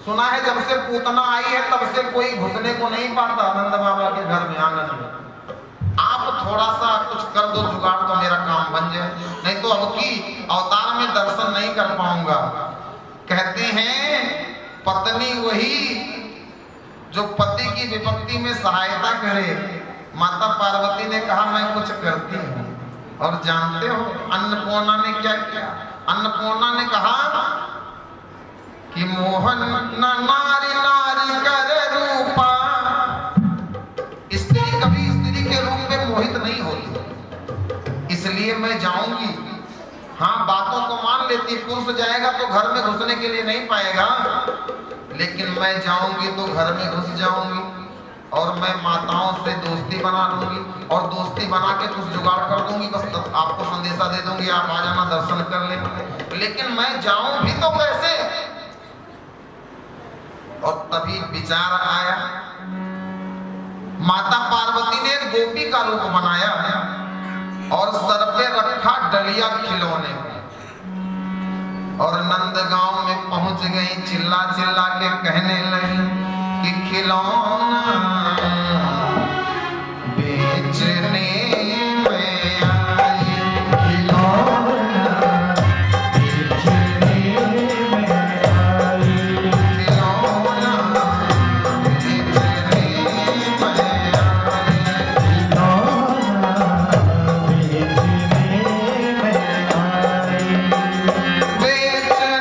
सुना है जब से पूतना आई है तब से कोई घुसने को नहीं पाता नंद बाबा के घर में आंगन में। आप थोड़ा सा कुछ कर दो जुगाड़ तो मेरा काम बन जाए, नहीं तो अब की अवतार में दर्शन नहीं कर पाऊंगा। कहते हैं पत्नी वही जो पति की विपत्ति में सहायता करे। माता पार्वती ने कहा मैं कुछ करती हूँ। और जानते हो अन्नपूर्णा ने क्या किया? अन्नपूर्णा ने कहा कि मोहन न नारी नारी कर रूपा। स्त्री कभी स्त्री के रूप में मोहित नहीं होती, इसलिए मैं जाऊंगी। हाँ बातों को मान लेती, पुरुष जाएगा तो घर में घुसने के लिए नहीं पाएगा, लेकिन मैं जाऊंगी तो घर में घुस जाऊंगी और मैं माताओं से दोस्ती बना लूंगी और दोस्ती बना के कुछ जुगाड़ कर दूंगी। बस आपको संदेशा दे दूंगी, आप आ जाना दर्शन कर लेना। लेकिन मैं जाऊं भी तो कैसे? और तभी विचार आया, माता पार्वती ने गोपी का रूप बनाया और सर पे रखा डलिया खिलौने और नंदगांव में पहुंच गई। चिल्ला चिल्ला के कहने लगी कि खिलौना बेचने में आई, खिलौना बेचने में आई, खिलौना बेचने में आई, खिलौना बेचने में आई, बेचने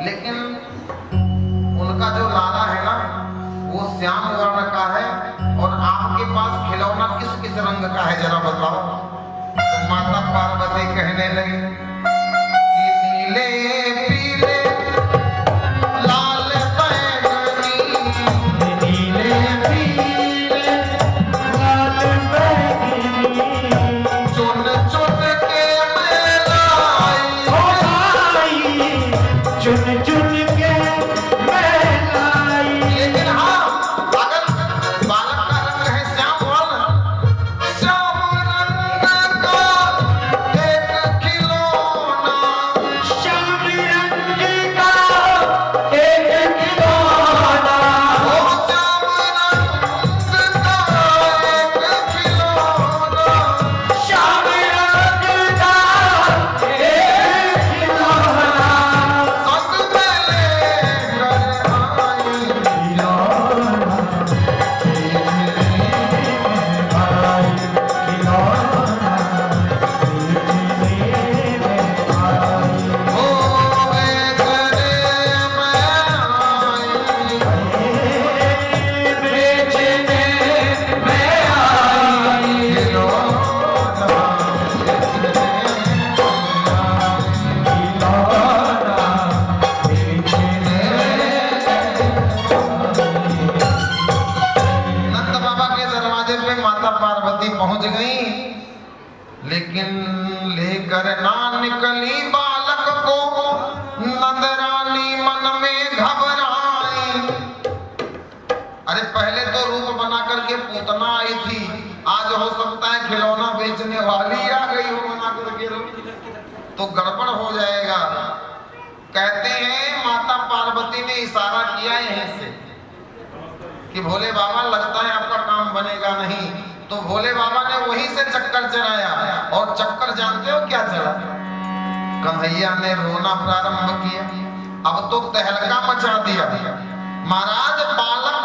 लेकिन उनका जो लाला है ना वो श्याम वर्ण का है और आपके पास खिलौना किस किस रंग का है जरा बताओ। तो माता पार्वती कहने लगी कि नीले पीले लाल बैगनी, नीले पीले लाल बैगनी, चुन चुन के मैं लाई, चुन चुन के मैं लाई। लेकिन हाँ अगर लेकर ना निकली बालक को, नंदरानी मन में घबराई। अरे पहले तो रूप बना करके पूतना आई थी, आज हो सकता है खिलौना बेचने वाली आ गई हो बना करके रूप, तो गड़बड़ हो जाएगा। कहते हैं माता पार्वती ने इशारा किया यहीं से कि भोले बाबा लगता है आपका काम बनेगा नहीं, तो भोले बाबा ने वहीं से चक्कर चलाया। और चक्कर जानते हो क्या चला? कन्हैया ने रोना प्रारंभ किया। अब तो तहलका मचा दिया। महाराज बालक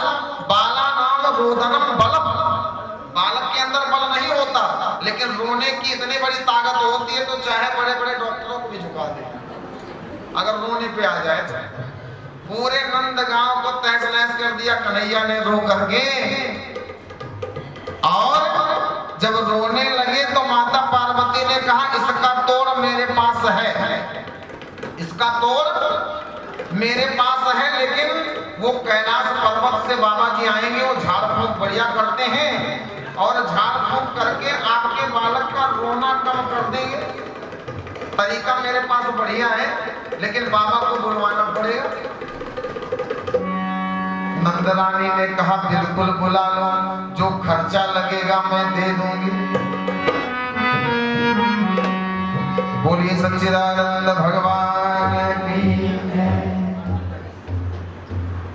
बाला नाम रोदनम बलम, बालक के अंदर बल नहीं होता, लेकिन रोने की इतनी बड़ी ताकत होती है तो चाहे बड़े बड़े डॉक्टरों को भी झुका दे अगर रोने पे आ जाए तो। पूरे नंदगांव को तहस नहस कर दिया कन्हैया ने रो करके। और जब रोने लगे तो माता पार्वती ने कहा इसका तोड़ मेरे पास है, इसका तोड़ मेरे पास है, लेकिन वो कैलाश पर्वत से बाबा जी आएंगे, वो झाड़ फूंक बढ़िया करते हैं और झाड़ फूंक करके आपके बालक का रोना कम कर देंगे। तरीका मेरे पास बढ़िया है, लेकिन बाबा को बुलवाना पड़ेगा। नंदरानी ने कहा बिल्कुल बुला लो, जो खर्चा लगेगा मैं दे दूंगी। बोलिए सच्चिदानंद भगवान की।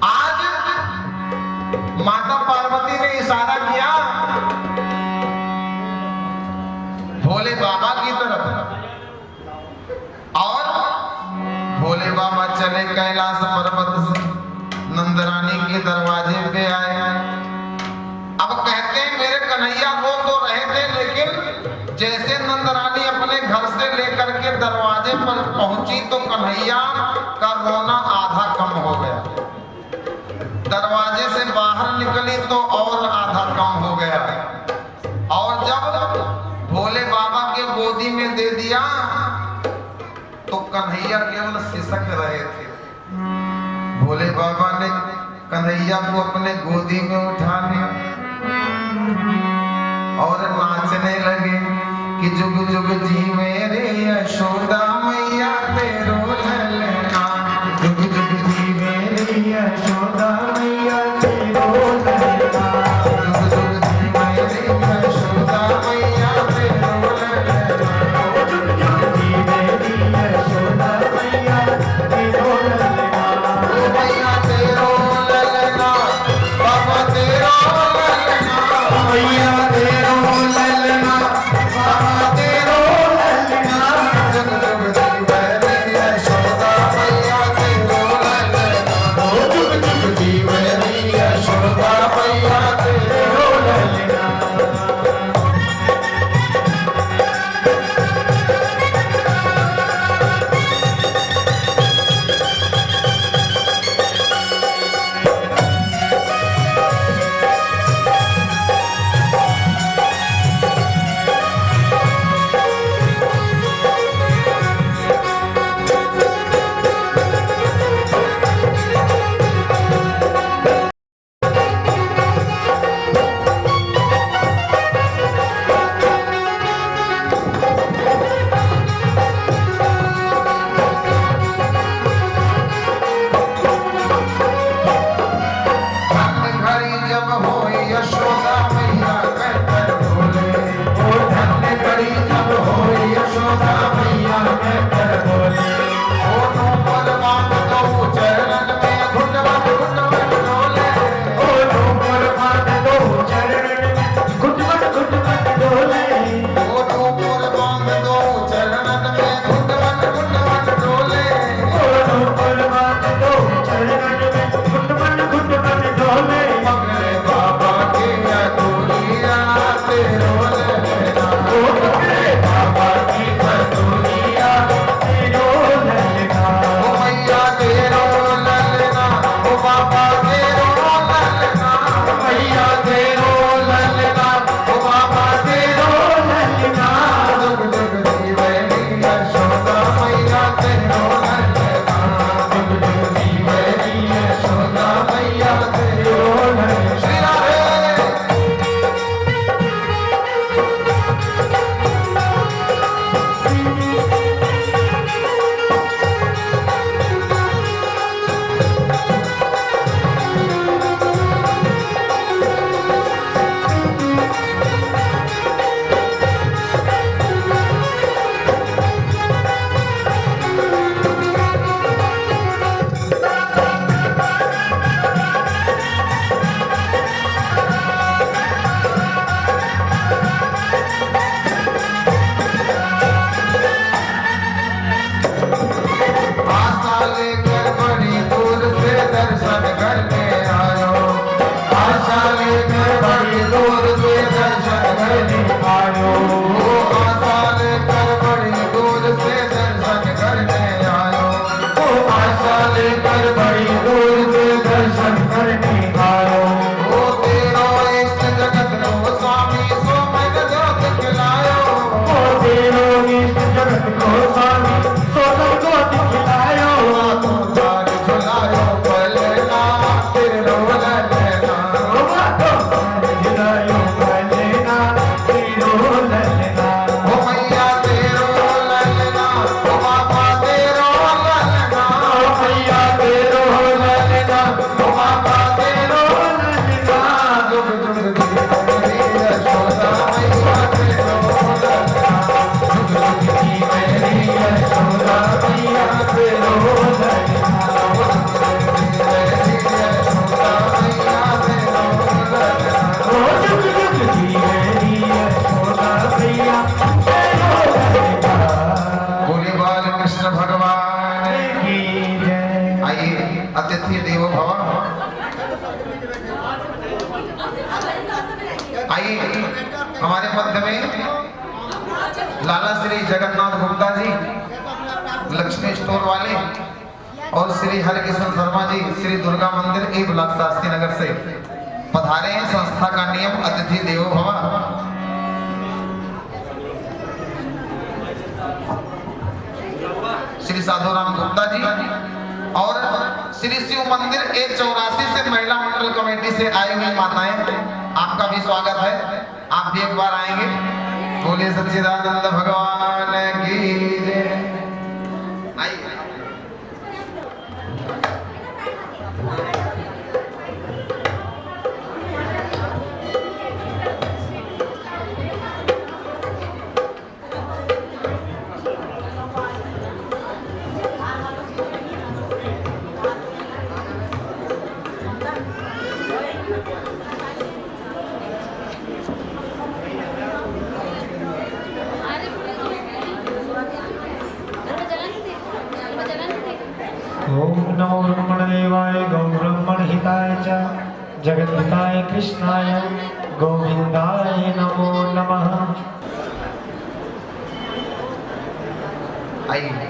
आज माता पार्वती ने इशारा किया भोले बाबा की तरफ, और भोले बाबा चले कैलाश पर्वत से नंदरानी के दरवाजे पे आए। अब कहते हैं मेरे कन्हैया रो तो रहे थे, लेकिन जैसे नंदरानी अपने घर से लेकर के दरवाजे पर पहुंची तो कन्हैया का रोना आधा कम हो गया। दरवाजे से बाहर निकली तो और आधा कम हो गया। और जब भोले बाबा के गोदी में दे दिया तो कन्हैया केवल सिसक रहे थे। भोले बाबा ने कन्हैया को अपने गोदी में उठा लिया और नाचने लगे कि जुग जुग जी मेरे यशोदा मैया तेरो ललना, जुग जुग जी मेरे यशोदा मैया तेरो ललना, जुग जुग जी मेरे यशोदा मैया तेरो ललना, जुग जुग जी मेरी यशोदा मैया तेरो ललना। मैया तेरो ललना, बाबा तेरो ललना, मैया तेरो ललना, बाबा तेरो ललना, अतिथि देवो भव। आइए हमारे मध्य में लाला श्री जगन्नाथ गुप्ता जी, लक्ष्मी स्टोर वाले, और श्री हरिकिशन शर्मा जी, श्री दुर्गा मंदिर ए ब्लॉक शास्त्री नगर से पधारे हैं। संस्था का नियम अतिथि देवो भव। श्री साधुराम गुप्ता जी और श्री शिव मंदिर A84 से महिला मंडल कमेटी से आई हुई माताएं, आपका भी स्वागत है। आप भी एक बार आएंगे। बोलिए सच्चिदानंद भगवान की जय। आइए ओम नमो ब्रह्मणदेवाय गौ ब्रह्मणहिताय च जगद्धिताय कृष्णाय गोविंदाय नमो नमः। आइए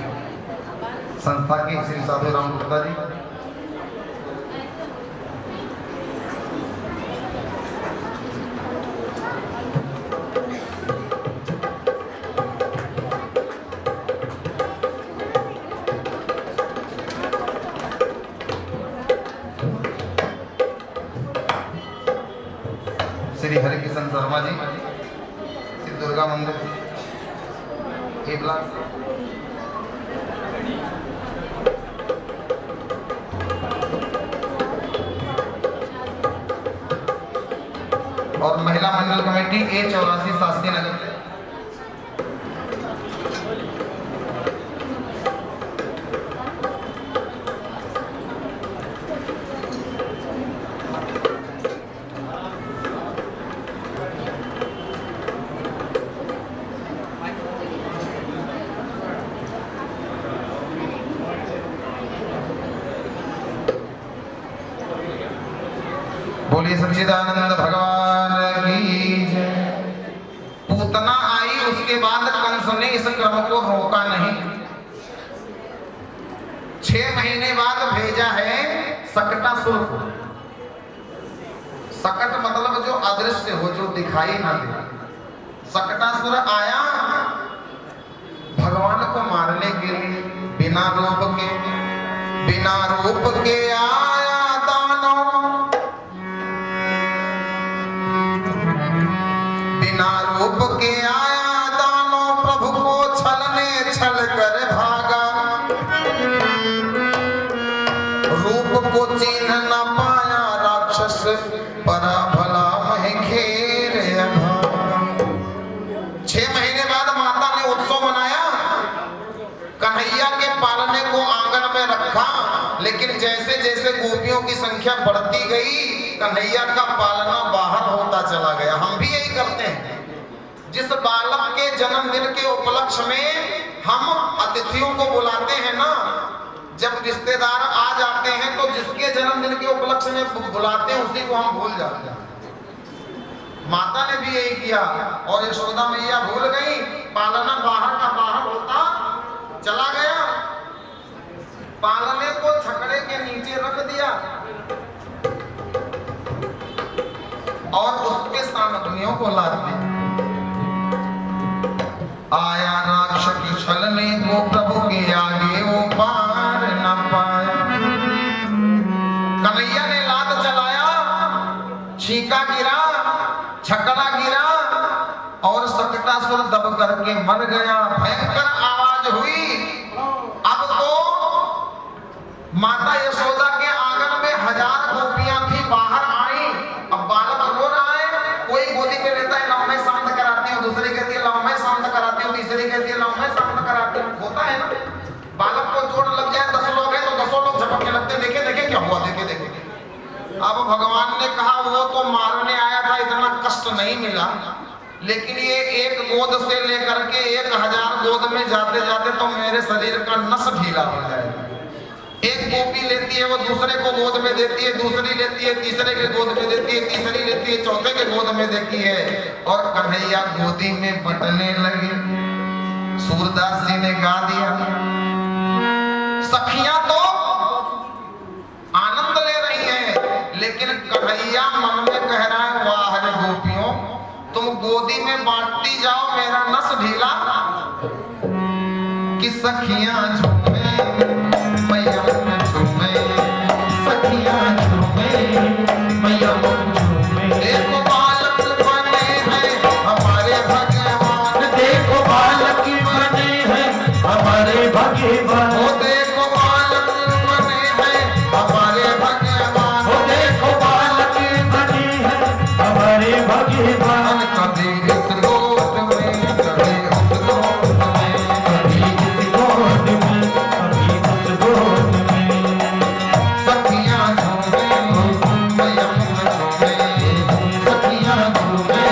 संस्था के श्री साधुराम गुप्ता जी। श्री हरिकिशन शर्मा जी, श्री दुर्गा मंदिर ए ब्लॉक। और महिला मंडल कमेटी A84 शास्त्री नगर से। बोलिए सच्चिदानंद भगवान की जय। पूतना आई, उसके बाद कंस ने इस क्रम को रोका नहीं। 6 महीने बाद भेजा है सकटासुर को। सकट मतलब जो अदृश्य हो, जो दिखाई ना दे। सकटासुर आया भगवान को मारने के लिए, बिना रूप के आया दानव, बिना रूप के आया दानव, प्रभु को छलने छल कर भागा। रूप को चिन्ह न पाया राक्षस, परा भला मह घेर भागा। 6 महीने बाद माता ने उत्सव मनाया, कन्हैया के पालने को आंगन में रखा। लेकिन जैसे जैसे गोपियों की संख्या बढ़ती गई, कन्हैया का पालना बाहर होता चला गया। हम भी यही करते हैं। जिस बालक के जन्मदिन के उपलक्ष्य में हम अतिथियों को बुलाते हैं ना, जब रिश्तेदार आ जाते हैं तो जिसके जन्मदिन के उपलक्ष्य में बुलाते हैं उसी को हम भूल जाते हैं। माता ने भी यही किया और यशोदा मैया भूल गई। पालना बाहर का बाहर होता चला गया। पालने को छकड़े के नीचे रख दिया और उसके सामग्रियों को ला दिया। आया राक्षस छलने को, प्रभु के आगे वो पार न पाया। कन्हैया ने लात चलाया, छीका गिरा, छकड़ा गिरा और सकटासुर दब करके मर गया। भयंकर आवाज हुई। अब तो माता यशोदा के आंगन में 1000 गोपियां थी, बाहर आई। अब बालक रो रहा है, कोई गोदी पे लेता है, लाओ मैं शांत कराती हूँ, दूसरी कहती है लाओ मैं शांत कराती हूँ, तीसरी कहती है लाओ मैं शांत कराती हूँ। होता है ना, बालक को चोट लग जाए, 10 लोग हैं तो 10 लोग झपकने लगते, देखे देखे क्या हुआ, देखे देखे। अब भगवान ने कहा वो तो मारने आया था, इतना कष्ट नहीं मिला, लेकिन ये एक गोद से लेकर के 1000 गोद में जाते जाते तो मेरे शरीर का नस ढीला हो जाएगा। एक गोपी लेती है, वो दूसरे को गोद में देती है, दूसरी लेती है, तीसरे के गोद में देती है, तीसरी लेती है, चौथे के गोद में देती है, और कन्हैया गोदी में बटने लगे। सूरदास जी ने गा दिया, सखियां तो आनंद ले रही हैं, लेकिन कन्हैया मन में कह रहा है, वाह रे गोपियों, तुम गोदी में बांटती जाओ, मेरा नस ढीला। कि सखियां झूमे मैया झूमे, सखियां झूमे मैया झूमे। देखो बालक बने हैं हमारे भगवान, देखो बालक बने हैं हमारे भगवान, ओ देखो बालक बने हैं हमारे भगवान, ओ देखो बालक बने हैं हमारे भगवान। कभी इस गोद में, कभी उस गोद में, कभी इस गोद में, कभी उस गोद में। सखियां झूमे मैया झूमे, सखियां झूमे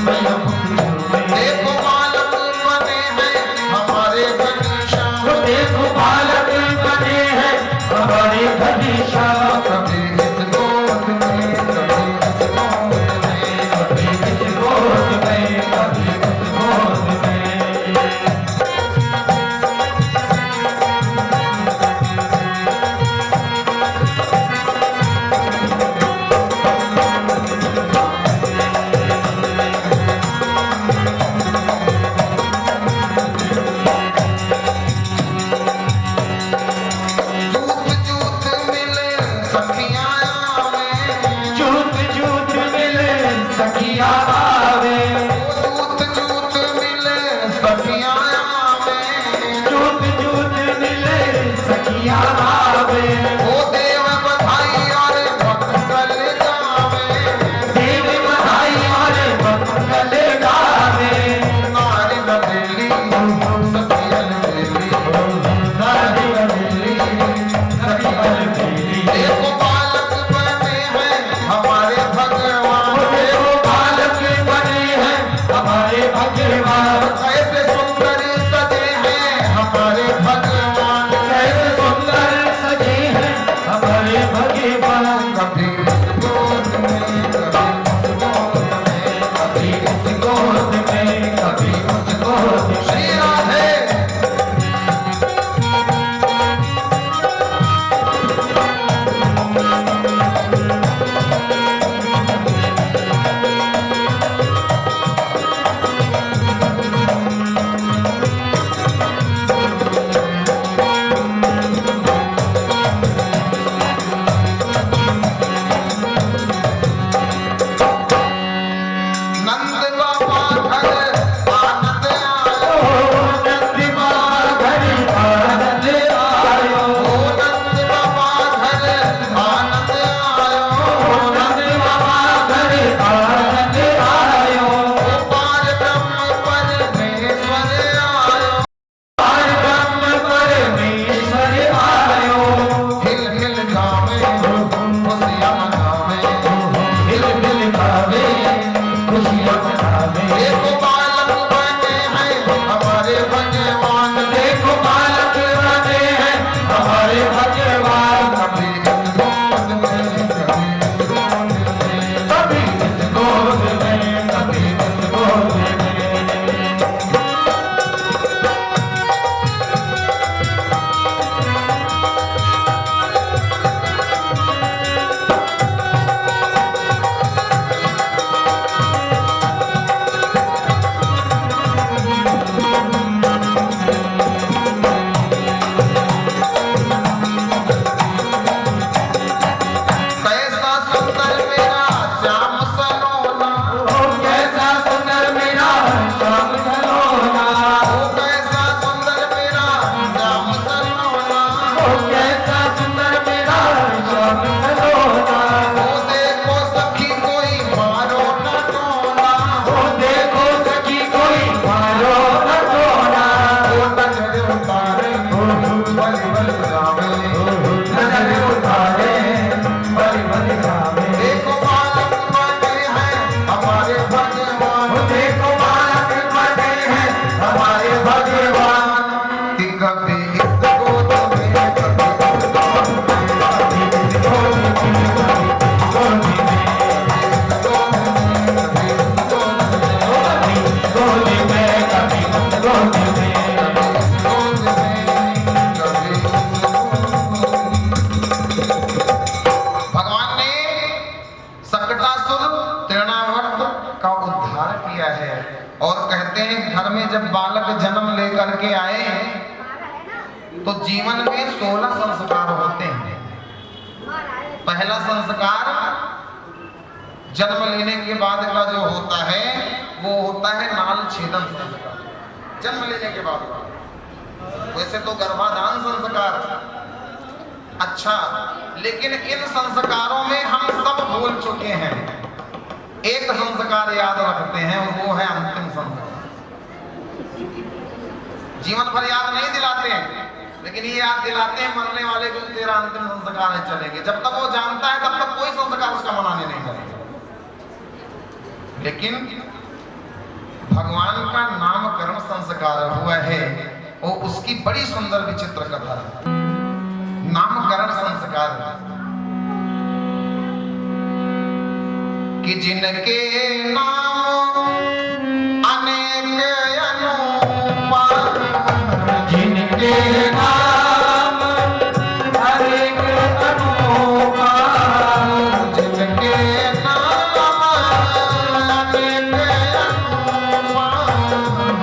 मैया झूमे। देखो बालक बने हैं हमारे घनश्याम, ओ देखो बालक बने हैं हमारे घनश्याम। कभी इस गोद में, कभी इस गोद में, कभी इस गोद में, कभी उस गोद में। जूत जूत मिले सखियां आवे, जूत जूत मिले सखिया आवे, जूत जूत मिले सखियां आवे, जूत जूत मिले सखिया आवे। ओ देव बधाई और मंगल गावे, देव बधाई और मंगल गावे। नारी नवेली सखियन बेली, नारी बदली सखियन बेली। देखो बालक बने हैं हमारे भगवान, देखो बालक बने हैं हमारे भगवान, कैसे सुंदर सजे हैं हमारे भगवान, कैसे सुंदर सजे हैं हमारे भगवान। कभी इस गोद में, कभी उस गोद में, कभी इस गोद में, कभी उस गोद में। श्री राधे। नंद बाबा घर आनंद आयो, नंद बाबा घर आनंद आयो, ओ नंद बाबा घर आनंद आयो, नंद बाबा घर आनंद आयो। ओ पार ब्रह्म परमेश्वर आयो, पार ब्रह्म परमेश्वर आयो। हिल हिल गावे खुशियां मनावे, हिल मिल गावे खुशियाँ मनावे। देखो बालक बने हैं हमारे भगवान, देखो बालक बने हैं हमारे भगवान, कभी इस गोद में, कभी इस गोद में, कभी इस गोद में, कभी इस गोद में। कैसा सुंदर मेरा श्याम सलोना, ओ कैसा सुंदर मेरा श्याम सलोना, ओ कैसा सुंदर मेरा श्याम सलोना, ओ कैसा सुंदर मेरा श्याम सलोना। ओ देखो सखी कोई मारो न टोना, ओ देखो सखी कोई मारो न टोना, ओ नजर उतारे बलि बलि गावे, नजर उतारे बलि बलि गावे। देखो बालक बने हैं हमारे भगवान, ओ देखो बालक बने हैं हमारे भगवान, कि कभी इस गोद में, कभी करके आए तो जीवन में 16 संस्कार होते हैं। पहला संस्कार जन्म लेने के बाद का जो होता है वो होता है नाल छेदन संस्कार। जन्म लेने के बाद, वैसे तो गर्भाधान संस्कार अच्छा, लेकिन इन संस्कारों में हम सब भूल चुके हैं। एक संस्कार याद रखते हैं और वो है अंतिम संस्कार। जीवन भर याद नहीं दिलाते हैं, लेकिन ये याद दिलाते हैं मरने वाले को तेरा अंतिम संस्कार है, चलेंगे। जब तक वो जानता है तब तक कोई संस्कार उसका मनाने नहीं करेगा। लेकिन भगवान का नामकरण संस्कार हुआ है और उसकी बड़ी सुंदर विचित्र कथा है। नामकरण संस्कार कि जिनके नाम अनेक अनुपा, जिनके नाम अनेक अनुपा, जिनके नाम अनेक अनुपा,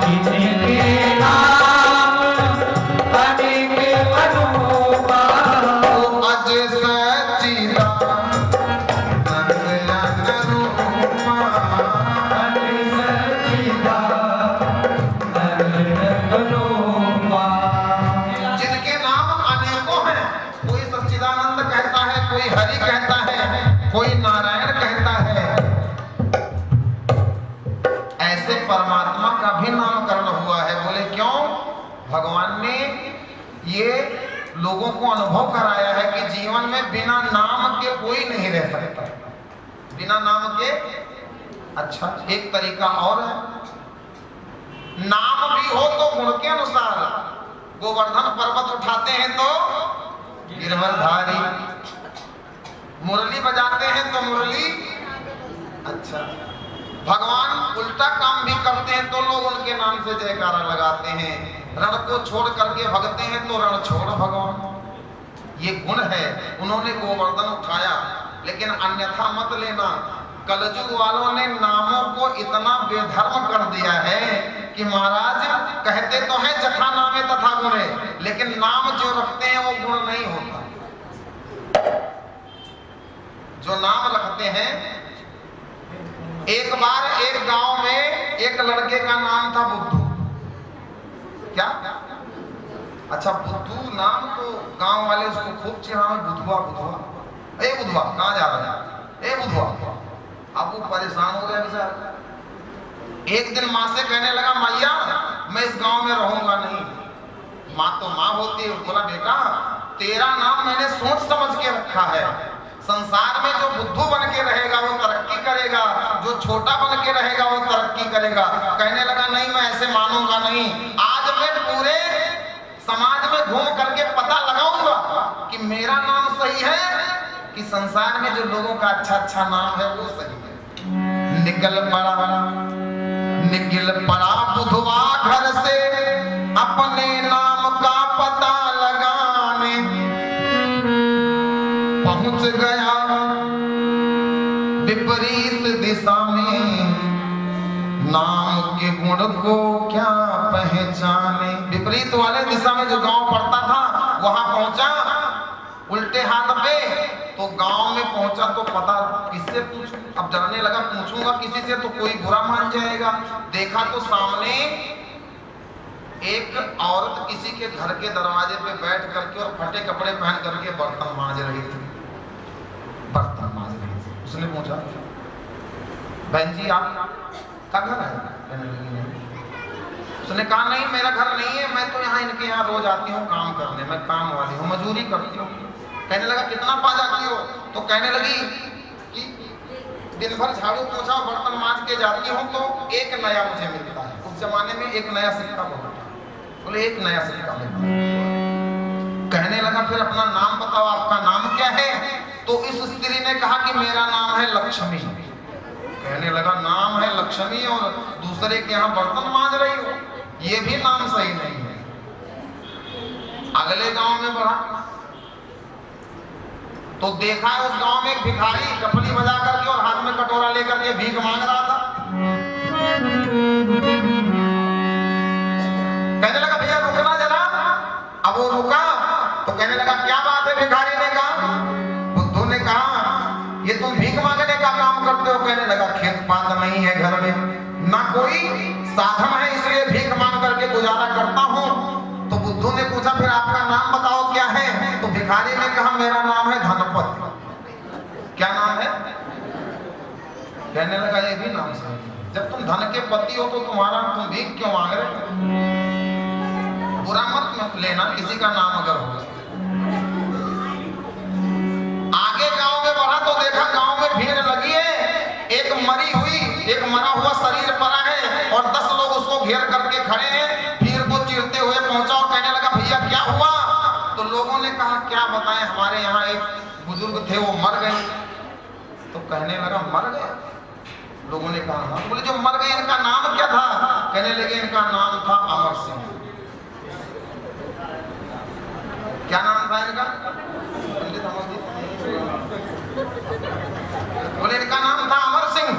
जिनके नाम अनेक अनुपा, अज सच्चिदानंद अनुरूपा, अज सच्चिदानंद अनुपा। जिनके नाम अनेकों हैं। कोई सच्चिदानंद कहता है, कोई हरि कहता है, कोई नारायण कहता है। ऐसे परमात्मा का भी नामकरण हुआ है। बोले क्यों? भगवान ने ये लोगों को अनुभव कराया है कि जीवन में बिना नाम के कोई नहीं रह सकता। बिना नाम के अच्छा एक तरीका और है, नाम भी हो तो गुण के अनुसार। गोवर्धन पर्वत उठाते हैं तो गिरवलधारी, मुरली बजाते हैं तो मुरली अच्छा। भगवान उल्टा काम भी करते हैं तो लोग उनके नाम से जयकारा लगाते हैं। रण को छोड़ करके भगते हैं तो रण छोड़ भगवान। ये गुण है। उन्होंने गोवर्धन उठाया, लेकिन अन्यथा मत लेना। कलयुग वालों ने नामों को इतना बेधर्म कर दिया है कि महाराज कहते तो हैं जथा नामे तथा गुणे, लेकिन नाम जो रखते हैं वो गुण नहीं होता। जो नाम रखते हैं, एक बार एक गांव में एक लड़के का नाम था बुद्धू। क्या? अच्छा, बुद्धू नाम तो गांव वाले उसको खूब चिढ़ावे, बुधवा बुधवा। ए बुधवा कहाँ जा रहा है? ए बुधवा। अब वो परेशान हो गया बेचारा। एक दिन माँ से कहने लगा, मैया मैं इस गांव में रहूंगा नहीं। माँ तो माँ होती है। बोला बेटा तेरा नाम मैंने सोच समझ के रखा है। संसार में जो बुद्धू बन के रहेगा वो तरक्की करेगा, जो छोटा बन के रहेगा वो तरक्की करेगा। कहने लगा नहीं, मैं ऐसे मानूंगा नहीं। आज मैं पूरे समाज में घूम करके पता लगाऊंगा कि मेरा नाम सही है कि संसार में जो लोगों का अच्छा अच्छा नाम है वो सही है। निकल पड़ा बुधवा घर से अपने नाम का पता लगाने। पहुंच गया विपरीत दिशा में, नाम के गुण को क्या पहचाने। विपरीत वाले दिशा में जो गांव पड़ता था वहां पहुंचा, उल्टे हाथ पे। तो गांव में पहुंचा तो पता किससे पूछूं। अब डरने लगा, पूछूंगा किसी से तो कोई बुरा मान जाएगा। देखा तो सामने एक औरत किसी के घर के दरवाजे पे बैठ करके और फटे कपड़े पहन करके बर्तन मांज रही थी। बर्तन मांज रही थी। उसने पूछा, बहन जी आपका घर है? कहने लगी नहीं। उसने कहा नहीं मेरा घर नहीं है, मैं तो यहाँ इनके यहाँ रोज आती हूँ काम करने, मैं काम वाली हूँ, मजदूरी करती हूँ। कहने लगा कितना पा जाती हो? तो कहने लगी कि दिन भर झाड़ू पोछा बर्तन मांज के जाती हूँ तो एक नया मुझे मिलता है। उस जमाने में एक नया सिक्का बहुत था। बोले एक नया सिक्का मिलता है। कहने लगा फिर अपना नाम बताओ, आपका नाम क्या है? तो इस स्त्री ने कहा कि मेरा नाम है लक्ष्मी। कहने लगा नाम है लक्ष्मी और दूसरे के यहाँ बर्तन मांज रही हो, ये भी नाम सही नहीं है। अगले गांव में बढ़ा तो देखा है उस गांव में एक भिखारी कपड़ी बजा करके और हाथ में कटोरा लेकर के भीख मांग रहा था। कहने लगा भैया कहने लगा क्या बात है? भिखारी ने कहा। बुद्धू ने कहा ये तुम भीख मांगने का काम करते हो? कहने लगा खेत पात नहीं है घर में, ना कोई साधन है, इसलिए भीख मांग करके गुजारा करता हूँ। तो बुद्धू ने पूछा फिर आपका नाम बताओ क्या है? तो भिखारी ने कहा मेरा नाम है धनपति। क्या नाम है? कहने लगा ये भी नाम सही है। जब तुम धन के पति हो तो तुम भीख क्यों मांग रहे हो? बुरा मत लेना किसी का नाम अगर होगा। आगे गांव में बढ़ा तो देखा गांव में भीड़ लगी है, एक मरी हुई, एक मरा हुआ शरीर पड़ा है और 10 लोग उसको घेर करके खड़े हैं। भीड़ को चीरते हुए पहुंचा और कहने लगा भैया क्या हुआ? तो लोगों ने कहा क्या बताएं, हमारे यहाँ एक बुजुर्ग थे वो मर गए। तो कहने लगा मर गए? लोगों ने कहा हाँ। बोले जो मर गए इनका नाम क्या था? कहने लगे इनका नाम था अमर सिंह। क्या नाम था इनका? बोले इनका नाम था अमर सिंह।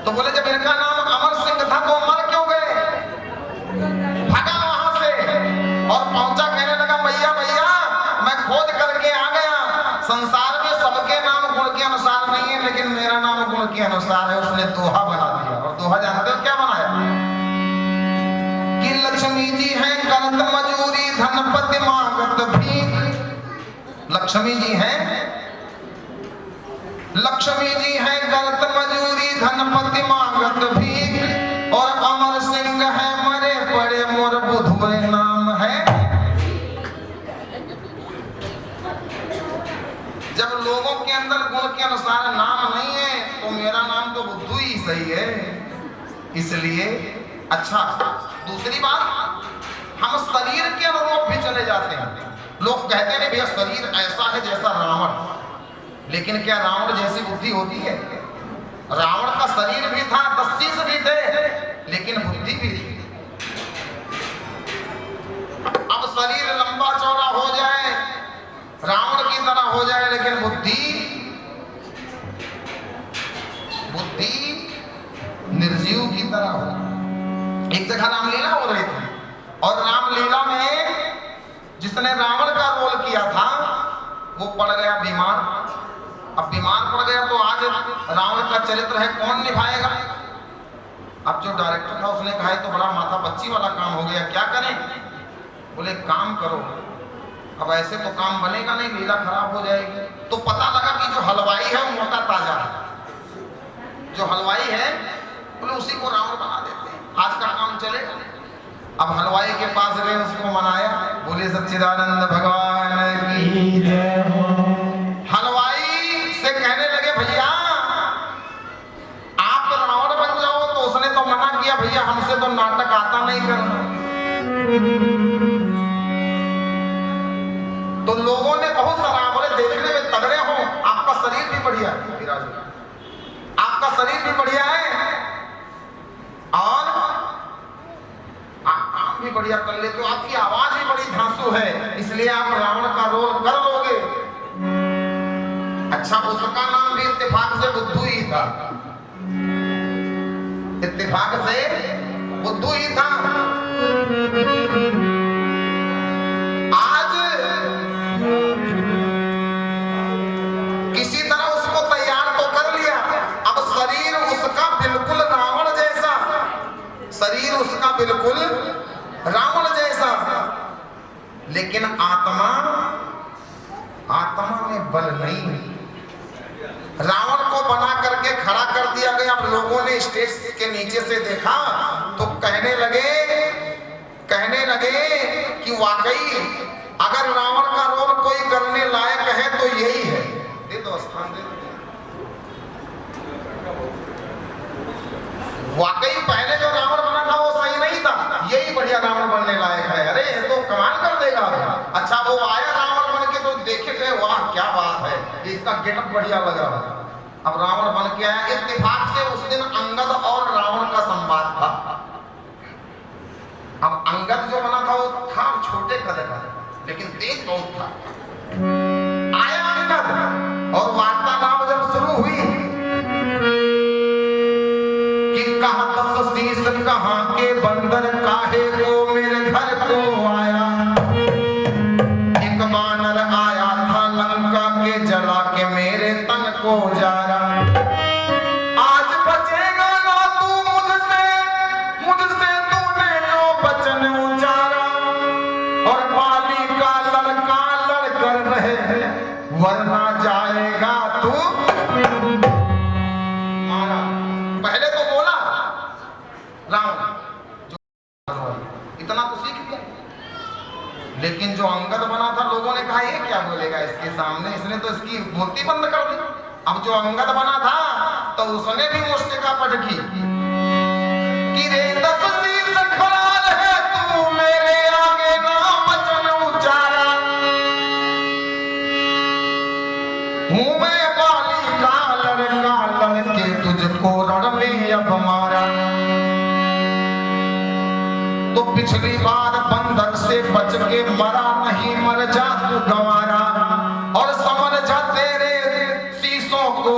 तो बोले जब इनका नाम अमर सिंह था तो मर क्यों गए? भागा वहां से और पहुंचा, कहने लगा भैया भैया मैं खोज करके आ गया, संसार में सबके नाम गुण के अनुसार नहीं है लेकिन मेरा नाम गुण के अनुसार है। उसने दोहा बना दिया। और दोहा जानते हो क्या बनाया? कि लक्ष्मी जी हैं करत मजूरी धनपति मांगत भीख। लक्ष्मी जी हैं, लक्ष्मी जी हैं करत मजूरी धनपति मांगत भीख, और अमर सिंह है मरे पड़े मोर बुधुए नाम है। जब लोगों के अंदर गुण के अनुसार नाम नहीं है तो मेरा नाम तो बुद्धू ही सही है। इसलिए अच्छा, दूसरी बात, हम शरीर के अनुरूप भी चले जाते हैं। लोग कहते हैं भैया शरीर ऐसा है जैसा रावण, लेकिन क्या रावण जैसी बुद्धि होती है? रावण का शरीर भी था, 10 शीश भी थे, लेकिन बुद्धि भी थी। अब शरीर लंबा चौड़ा हो जाए, रावण की तरह हो जाए, लेकिन बुद्धि निर्जीव की तरह हो। एक जगह रामलीला हो रही थी और रामलीला में जिसने रावण का रोल किया था वो पड़ गया बीमार। अब बीमार पड़ गया तो आज रावण का चरित्र है कौन निभाएगा? अब जो डायरेक्टर था उसने कहा तो बड़ा माथा बच्ची वाला काम हो गया, क्या करें? बोले काम करो, अब ऐसे तो काम बनेगा नहीं, लीला खराब हो जाएगी। तो पता लगा कि जो हलवाई है वो मोटा ताजा है, जो हलवाई है बोले उसी को रावण बना देते हैं, आज का काम चलेगा। अब हलवाई के पास गए, उसको मनाया, बोले सच्चिदानंद भगवान की जय हो। हलवाई से कहने लगे भैया आप रावण बन जाओ, तो उसने तो मना किया भैया हमसे तो नाटक आता नहीं करना। तो लोगों ने बहुत सराहा, बोले देखने में तगड़े हो, आपका शरीर भी बढ़िया है, आपका शरीर भी बढ़िया है और आप काम भी बढ़िया कर लेते हो, आपकी आवाज भी बड़ी धांसू है, इसलिए आप रावण का रोल कर लोगे। अच्छा, उसका नाम भी इत्तेफाक से बुद्धू ही था, इत्तेफाक से बुद्धू ही था। आज किसी तरह उसको तैयार तो कर लिया, अब शरीर उसका बिल्कुल रावण जैसा, शरीर उसका बिल्कुल रावण जैसा, लेकिन आत्मा में बल नहीं। रावण को बना करके खड़ा कर दिया गया। अब लोगों ने स्टेज के नीचे से देखा तो कहने लगे कि वाकई अगर रावण का रोल कोई करने लायक है तो यही है। दे दो स्थान, दे दो। वाकई पहले जो रावण बना था वो सही नहीं था, यही बढ़िया रावण बनने लायक है। अरे ये तो कमाल कर देगा। अच्छा, वो आया रावण बन के तो देखे गए, वाह क्या बात है, इसका गेटअप बढ़िया लग रहा है। अब रावण बन के आया। इत्तेफाक से उस दिन अंगद और रावण का संवाद था। अब अंगद जो बना था वो था छोटे कद का, लेकिन तेज बहुत था। आया अंगद और वार्तालाप जब शुरू हुई कि कहा 10 शीश कहाँ के बंदर काहे को मेरे घर को आया। वरना जाएगा तू मारा। पहले तो बोला राम इतना तो सीख गया, लेकिन जो अंगद बना था लोगों ने कहा ये क्या बोलेगा इसके सामने, इसने तो इसकी बोलती बंद कर दी। अब जो अंगद बना था तो उसने भी मुश्तिका पटकी कि रे दस शीश खड़ा है तू मेरे आगे ना वचन उचारा, हूँ मैं बाली का लड़का लड़के तुझको रण में अब मारा। तो पिछली बार बंदर से बच के मरा नहीं, मर जा तू गंवारा, और समझ जा तेरे शीशों को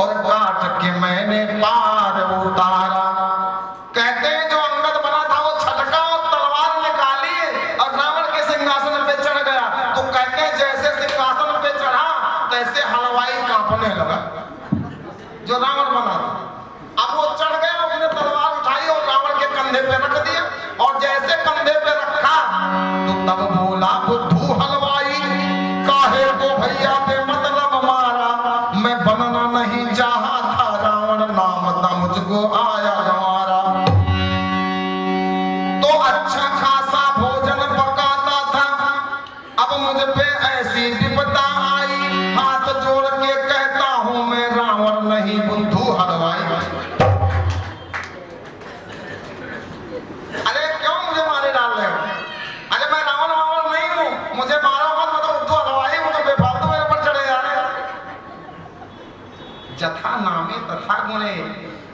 और काट के मैंने पार उतारा। कहते हैं जो अंगद बना था वो छटका और तलवार निकाली और रावण के सिंहासन पे चढ़ गया। तो कहते हैं जैसे सिंहासन पे चढ़ा तैसे हलवाई कांपने लगा जो रावण बना था। अब वो चढ़ गया, उसने तलवार उठाई और रावण के कंधे पे रख दिया, और जैसे कंधे पे रखा तो तब बोला बुद्धू हलवाई काहे को भैया पे मतलब मारा, मैं बनना नहीं चाहा था रावण नाम था मुझको आया गंवारा। तो अच्छा खासा भोजन पकाता था, अब मुझ पे ऐसी विपदा आई, हाथ जोड़ के कहता हूं मैं रावण नहीं बुद्धू हलवाई। अरे क्यों मुझे मारे डाल रहे हो? अरे मैं रावण वावण नहीं हूं, मुझे मारो मत, मैं तो बुद्धू हलवाई हूं, तो बेफालतू मेरे ऊपर चढ़े जा रहे। जथा नामे तथा गुणे,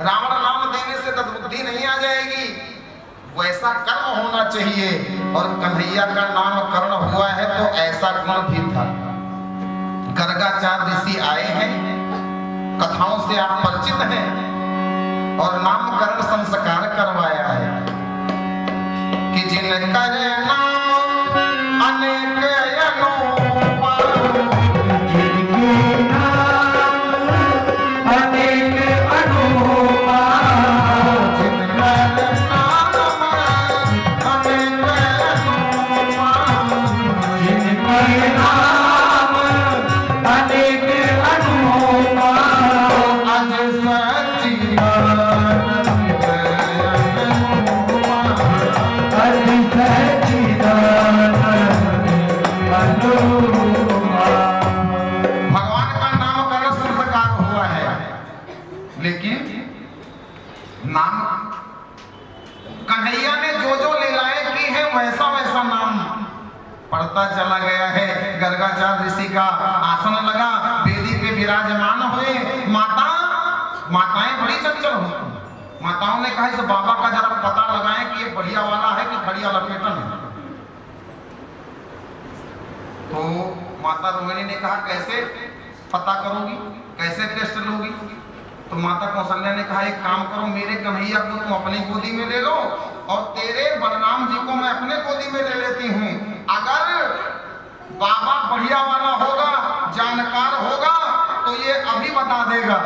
रावण नाम देने से तद्बुद्धि नहीं आ जाएगी, वैसा कर्म होना चाहिए। और कन्हैया का नामकरण हुआ है तो ऐसा गुण भी था। गर्गाचार्य ऋषि आए हैं, कथाओं से आप परिचित हैं, और नामकरण संस्कार करवाया है कि जिनकर नाम अनेक अनुपम, जिनके नाम अनेक अनुपम, जिनकर नाम अनेक अनुपम, जिनके नाम अनेक अनुपम, अज सच्चिदानंद भगवान का नामकरण संस्कार हुआ है, लेकिन नाम कन्हैया ने जो जो लीलाएं की है वैसा वैसा नाम पढ़ता चला गया है। गर्गाचार्य ऋषि का आसन लगा, वेदी पे विराजमान हुए। माताएं बड़ी चंचल होती, माताओं ने कहा इस बाबा का जरा पता लगाएं कि ये बढ़िया वाला है कि खड़िया लपेटन है। तो माता रोहिणी ने कहा कैसे पता करोगी, कैसे टेस्ट लोगी? तो माता कौशल्या ने कहा एक काम करो, मेरे कन्हैया को तुम अपनी गोदी में ले लो और तेरे बलराम जी को मैं अपने गोदी में ले लेती हूँ। अगर बाबा बढ़िया वाला होगा, जानकार होगा तो ये अभी बता देगा,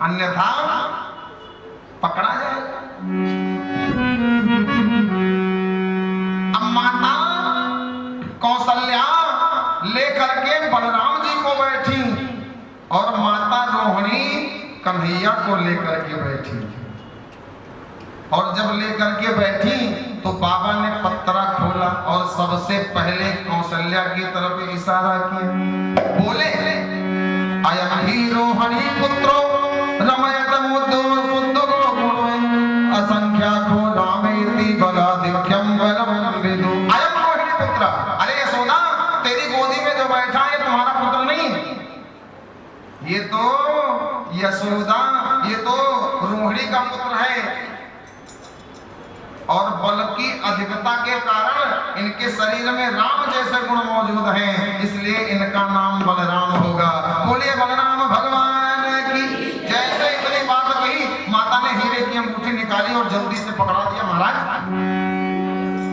अन्यथा पकड़ा जाएगा। अब माता कौशल्या लेकर के बलराम जी को बैठी और माता रोहिणी कन्हैया को लेकर के बैठी। और जब लेकर के बैठी तो बाबा ने पत्रा खोला और सबसे पहले कौशल्या की तरफ इशारा किया, बोले अयम ही रोहिणी पुत्रो रमयत मुद्दो सुंदरो गुणो असंख्याको रामेति बलाधिक्यम बलम विदु। अयम रोहिणी पुत्र, अरे यशोदा तेरी गोदी में जो बैठा है तुम्हारा पुत्र नहीं, ये तो यशोदा, ये तो रोहिणी का पुत्र है। और बल की अधिकता के कारण इनके शरीर में राम जैसे गुण मौजूद हैं, इसलिए इनका नाम बलराम होगा। बोलिए बलराम भगवान की। जैसे इतनी बात कही, माता ने हीरे की अंगूठी निकाली और जल्दी से पकड़ा दिया। महाराज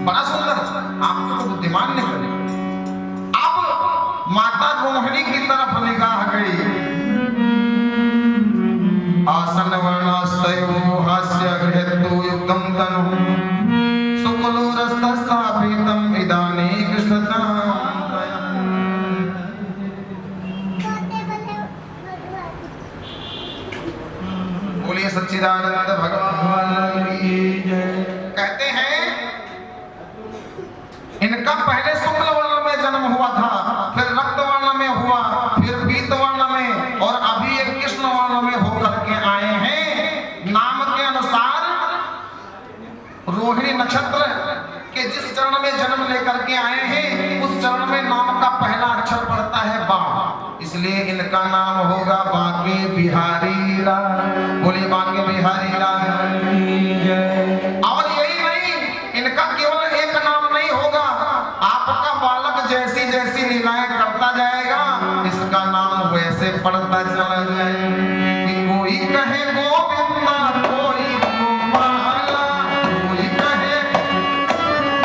बड़ा सुंदर, आप तो बुद्धिमान निकले। अब माता रोहिणी की तरफ निगाह गई। आसन वर्णस्तयो हास्य गृहेतु युक्तम तनु सुकुलोरस्तस्थापितम इदानी कृष्णतां सच्चिदानंद भगवान की जय। कहते हैं इनका पहले शुक्ल वर्ण में जन्म हुआ था, फिर रक्त वर्ण में हुआ, फिर पीत वर्ण में, और अभी ये कृष्ण वर्ण में होकर के आए हैं। नाम के अनुसार रोहिणी नक्षत्र के जिस चरण में जन्म लेकर के आए हैं, उस चरण में नाम का पहला अक्षर पड़ता है बा, इसलिए इनका नाम होगा बांके बिहारी लाल। बोलिए बांके बिहारी लाल। और यही नहीं, इनका केवल एक नाम नहीं होगा, आपका बालक जैसी जैसी लीलाएं करता जाएगा, इसका नाम वैसे पड़ता चला जाए कि कोई कहे गोविंदा, कोई गोपाला, कोई कहे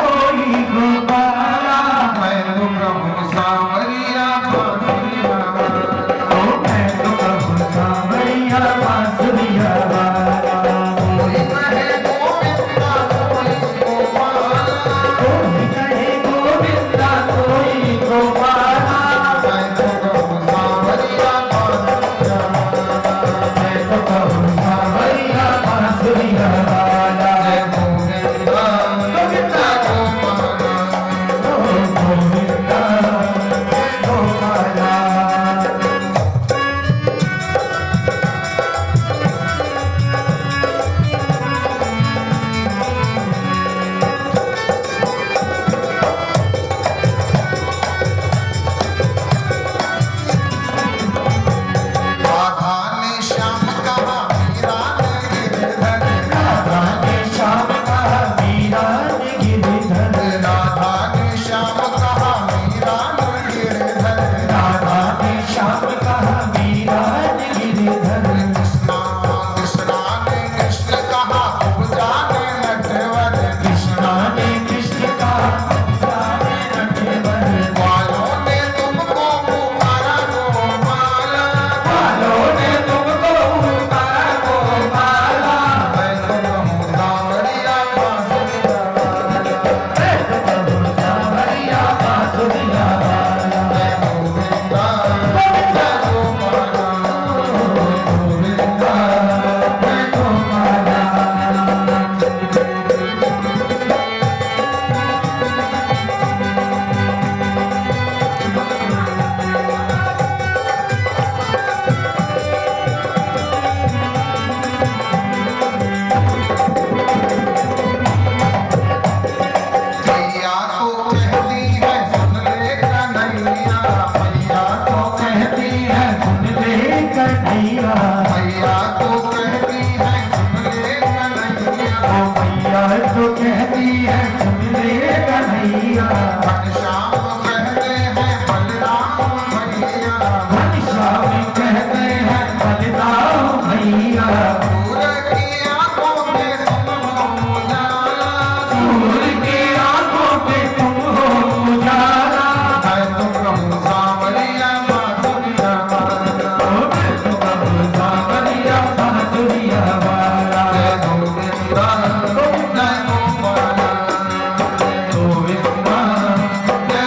कोई गोपाला, मैं तो कहूँ सांवरिया बांसुरिया वाला। मैं तो कहूँ सांवरिया बांसुरिया वाला। कोई कहे गोविंदा, कोई गोपाला, कोई कहे गोविंदा, कोई गोपाला, मैं तो कहूँ सांवरिया बांसुरिया वाला। मैं तो कहूँ सांवरिया बांसुरिया वाला। जय गोविंदा गोविंदा गोपाला। गोविंदा गोपाला। राधा ने श्याम कहा मीरा ने गिरधर, राधा ने श्याम कहा मीरा ने गिरधर। राधा ने श्याम कहा मीरा ने गिरधर। राधा ने श्याम कहा मीरा ने गिरधर। कृष्णा कृष्णा ने कृष्ण कहा उपजा ने नटवर। कृष्णा ने कृष्ण कहा जाने नटवर। वालों ने तुमको पुकारा गोपाला, वालों ने तुमको पुकारा गोपाला। मैं तो कहूँ सांवरिया बांसुरिया वाला। मैं तो कहूँ सांवरिया बांसुरिया वाला। जय गोविंदा गोविंदा गोपाला। गोविंदा जय गोपाला। मैया तो कहती है सुन ले कन्हैया, मैया तो कहती है, सुन ले कन्हैया। मैया तो कहती है सुन ले कन्हैया। ओ मैया तो कहती है सुन ले कन्हैया। घनश्याम कहते हैं बलराम भैया, घनश्याम कहते हैं बलराम भैया। सूर्य की आंखों में तुम हो उजाला, सूर्य की आंखों पे तुम हो उजाला। मैं तो कहूँ सांवरिया बांसुरिया वाला। ओ मैं तो कहूँ सांवरिया बांसुरिया वाला। जय गोविंदा गोविंदा गोपाला। गोविंदा जय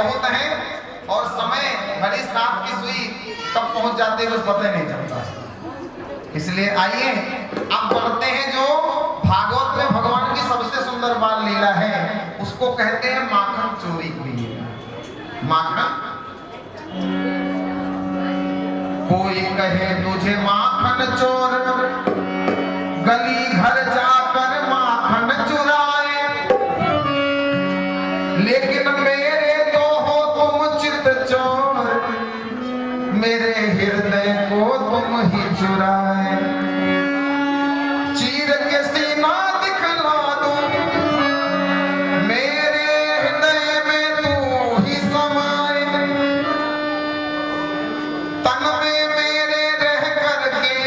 बहुत हैं और समय घड़ी 7 की सुई कब पहुंच जाते कुछ पता ही नहीं चलता। इसलिए आइए अब बढ़ते हैं जो भागवत में भगवान की सबसे सुंदर बाल लीला है, उसको कहते हैं माखन चोरी हुई है। माखन कोई कहे तुझे माखन चोर, गली घर जाकर माखन चुराए, लेकिन मेरे तो हो तुम चित चोर, मेरे हृदय को तुम ही चुराए। चीर के सीना दिखला दूं, मेरे हृदय में तू ही समाए, तन में मेरे रह करके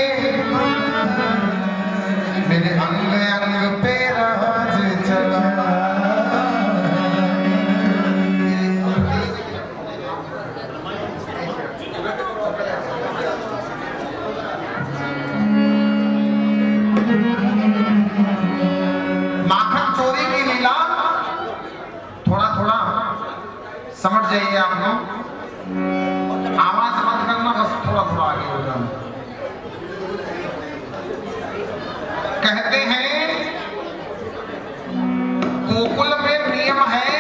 मेरे अंग अंग पे राज चला। माखन चोरी की लीला थोड़ा थोड़ा समझ जाइए आप लोग, आवाज मत करना, बस थोड़ा थोड़ा आगे हो जाना। कहते हैं गोकुल में नियम है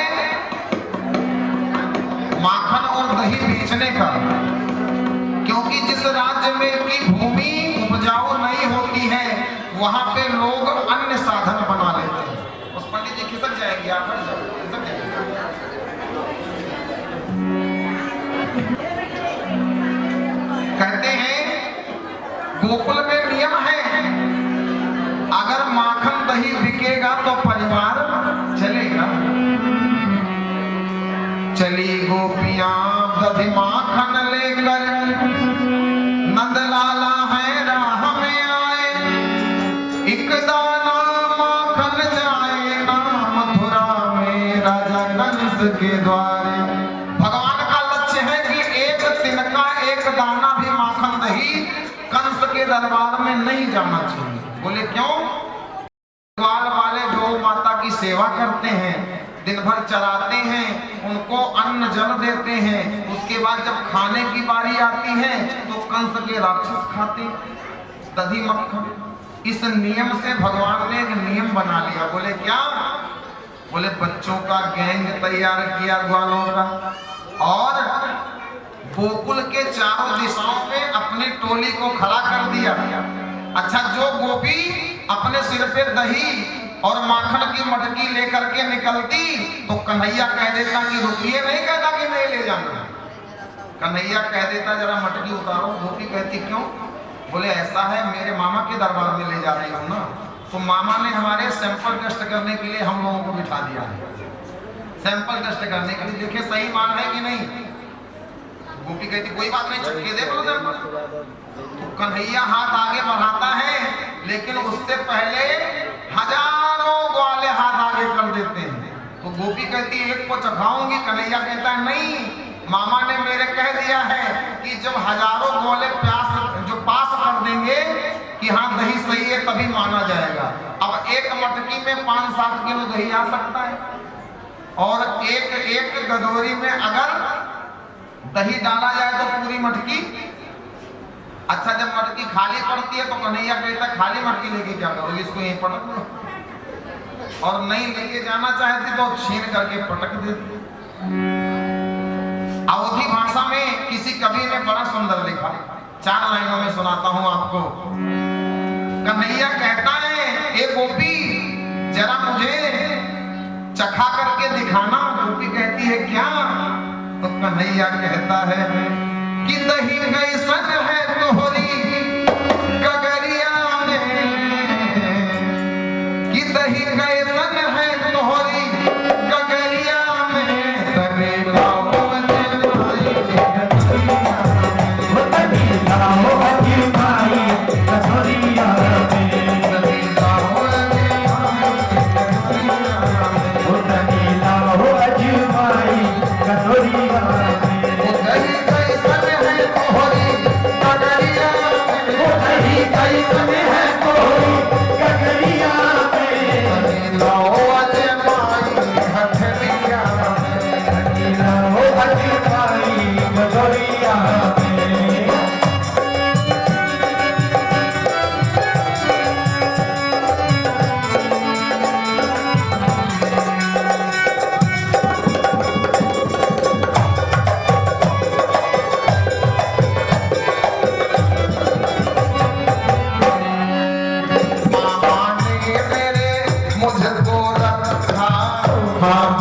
माखन और दही बेचने का, क्योंकि जिस राज्य में की भूमि उपजाऊ नहीं होती है वहां पे लोग अन्य साधन बना लेते हैं। उस पंडित जी खिसक जाएंगे, आप हट जाओ, खिसक जाएंगे। कहते हैं गोकुल में नियम है अगर माखन दही बिकेगा तो परिवार चलेगा। चली गोपियां दधी माखन लेकर, नंदलाला है राह में आए, एक दाना माखन जाए ना मथुरा में राजा कंस के द्वारे। भगवान का लक्ष्य है कि एक तिनका एक दाना भी माखन दही कंस के दरबार में नहीं जाना चाहिए। बोले क्यों? ग्वाल वाले गौ माता की सेवा करते हैं, दिन भर चराते हैं, उनको अन्न जल देते हैं, उसके बाद जब खाने की बारी आती है तो कंस के राक्षस खाते दही मक्खन। इस नियम से भगवान ने एक नियम बना लिया। बोले क्या? बोले बच्चों का गैंग तैयार किया ग्वालों का, और गोकुल के चारों दिशाओं में अपनी टोली को खड़ा कर दिया। अच्छा, जो गोपी अपने सिर पे दही और माखन की मटकी लेकर के निकलती तो कन्हैया कह देता कि रुकिए, नहीं कहता कि नहीं ले जाना। कन्हैया कह देता जरा मटकी उतारो। गोपी कहती क्यों? बोले ऐसा है, मेरे मामा के दरबार में ले जा रही हूँ ना, तो मामा ने हमारे सैंपल टेस्ट करने के लिए हम लोगों को बिठा दिया है, सैंपल टेस्ट करने के लिए, देखिए सही माल है कि नहीं। गोपी कहती कोई बात नहीं, चुटके देख लो सैंपल। तो कन्हैया हाथ आगे बढ़ाता है, लेकिन उससे पहले हजारों ग्वाले हाथ आगे कर देते हैं। तो गोपी कहती है एक को चखाऊंगी। कन्हैया कहता है नहीं, मामा ने मेरे कह दिया है कि जब हजारों ग्वाले जो पास कर देंगे कि हाँ दही सही है तभी माना जाएगा। अब एक मटकी में 5-7 किलो दही आ सकता है, और एक गदोरी में अगर दही डाला जाए तो पूरी मटकी। अच्छा, जब मटकी खाली पड़ती है तो कन्हैया कहता है खाली मटकी लेके क्या करोगे, इसको यहीं पटक दो। और नहीं लेके जाना चाहती तो छीन करके पटक देती। अवधी भाषा में किसी कवि ने बड़ा सुंदर लिखा, 4 लाइनों में सुनाता हूं आपको। कन्हैया कहता है ए गोपी जरा मुझे चखा करके दिखाना। गोपी कहती है क्या? तो कन्हैया कहता है कि दही कैसन है तोहरी गगरिया में, कि दही कैसन है तोहरी गगरिया में, तने लाओ अजमाई कथोरिया में, तने लाओ अजमाई कथोरिया में।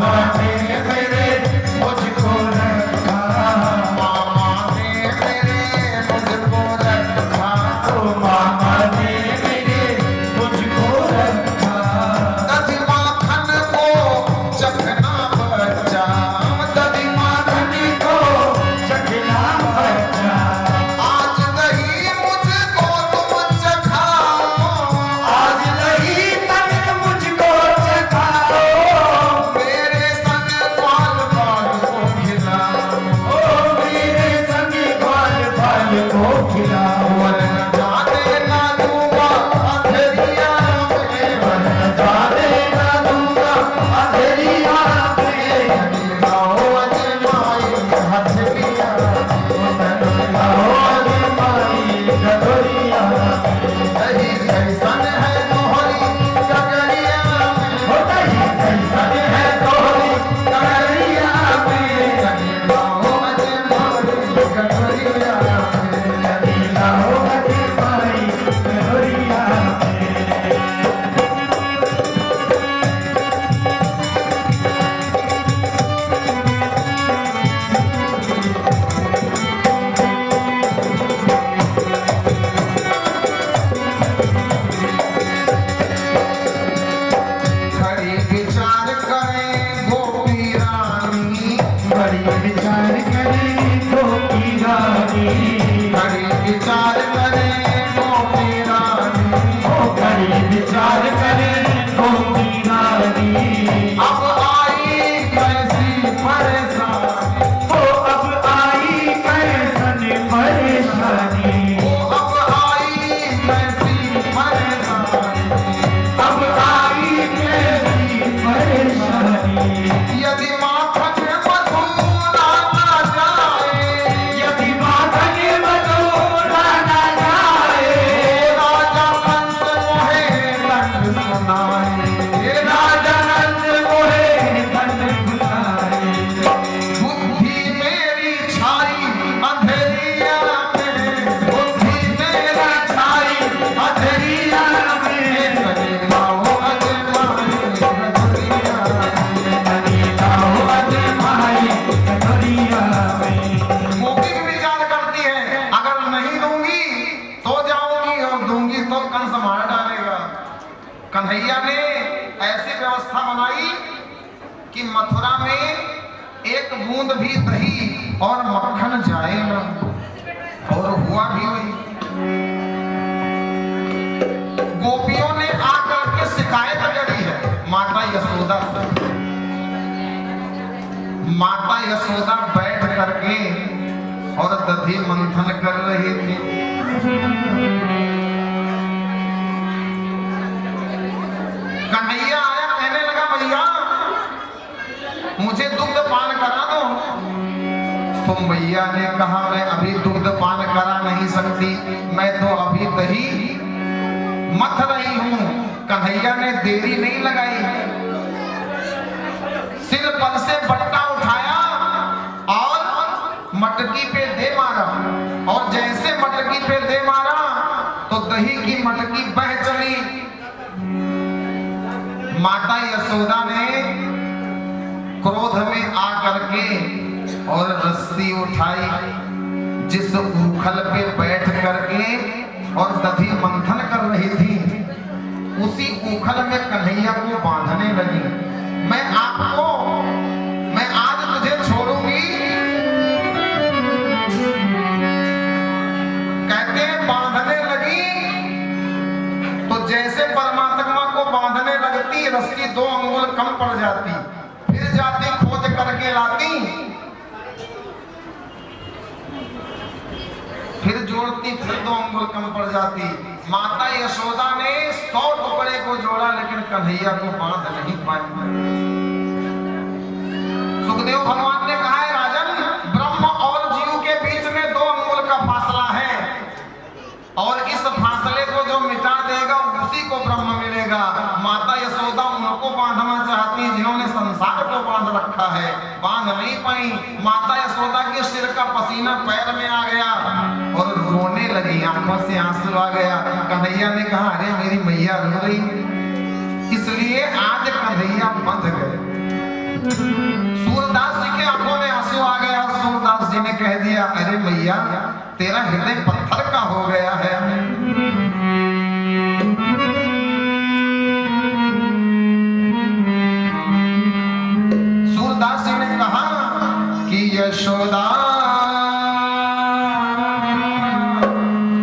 मामा ने मेरे मुझको रखा, मामा ने मेरे मुझको रखा, ओ मामा ने मेरे मुझको रखा। दधी माखन को चखना बच्चा, दधी माखन को चखना बच्चा, आज दही मुझको तुम चखाओ, आज दही तक मुझको चखाओ, मेरे संग बाल बाल को खिलाओ, ओ मेरे संग बाल बाल को खिलाओ। वरन जाने ना दूंगा अंधेरिया में, वरन जाने ना दूंगा अंधेरिया में, लाओ अजमाई हथेलिया में, लाओ अजमाई गगरिया में, दही कैसन है तोहरी गगरिया में, हो दही कैसन है तोहरी गगरिया में, लाओ अजमाई गगरिया में, लाओ अजमाई गगरिया में। खड़ी विचार करें गोपी रानी, बड़ी विचार करें गोपी रानी, खड़ी विचार करें गोपी रानी, ओ बड़ी विचार करें गोपी रानी। अब आई कैसी परेशानी, ओ अब आई कैसन परेशानी, ओ अब आई कैसी परेशानी, अब आई कैसी परेशानी। यदि माखन मधुरा न जाए, यदि माखन मधुरा न जाए, राजा कंस मोहे दंड सुनाए, राजा नंद मोहे दंड सुनाए। बुद्धि मेरी छाई अंधेरिया में, बुद्धि मेरी छाई अंधेरिया में, लाओ अजमाई गगरिया में। लाओ अजमाई गगरिया में। गोपी भी विचार करती है, अगर नहीं दूंगी तो जाऊंगी और दूंगी तो कंस मार डालेगा। कन्हैया ने ऐसी व्यवस्था बनाई कि मथुरा में एक बूंद भी दही और मक्खन जाए ना, और हुआ भी वही। गोपियों ने आकर के शिकायत करी है माता यशोदा से। माता यशोदा बैठ करके और दधी मंथन कर रही थी। कन्हैया आया, कहने लगा भैया मुझे दुग्ध पान करा दो। तो मैया ने कहा मैं अभी दुग्ध पान करा नहीं सकती, मैं तो अभी दही मथ रही हूं। कन्हैया ने देरी नहीं लगाई, सिर पर से बट्टा उठाया और मटकी पे दे मारा, और जैसे मटकी पे दे मारा तो दही की मटकी बह चली। माता यशोदा ने क्रोध में आकर के और रस्सी उठाई, जिस ऊखल पे बैठ करके और दधी मंथन कर रही थी, उसी ऊखल में कन्हैया को बांधने लगी। मैं आज तुझे छोड़ूंगी, कहते हैं बांधने लगी तो जैसे परमात्मा को बांधने लगती रस्सी 2 अंगुल कम पड़ जाती, फिर जाती खोज करके लाती, फिर जोड़ती, फिर 2 अंगुल कम पड़ जाती। माता यशोदा ने 100 टुकड़े को जोड़ा लेकिन कन्हैया को बांध नहीं पाई। सुखदेव भगवान ने कहा है राजन, ब्रह्म और जीव के बीच में 2 अंगुल का फासला है, और इस फासले को जो मिटा देगा उसी को ब्रह्म मिलेगा। माता यशोदा उनको बांधना चाहती जिन्होंने संसार को बांध रखा है, बांध नहीं पाई। माता यशोदा के सिर का पसीना पैर में आ गया और रोने लगी, आंखों से आंसू आ गया। कन्हैया ने कहा अरे मेरी मैया रो रही, इसलिए आज कन्हैया बंध गए। सूरदास जी के आंखों में आंसू आ गया और सूरदास जी ने कह दिया, अरे भैया तेरा हृदय पत्थर का हो गया है। सूरदास जी ने कहा कि यशोदा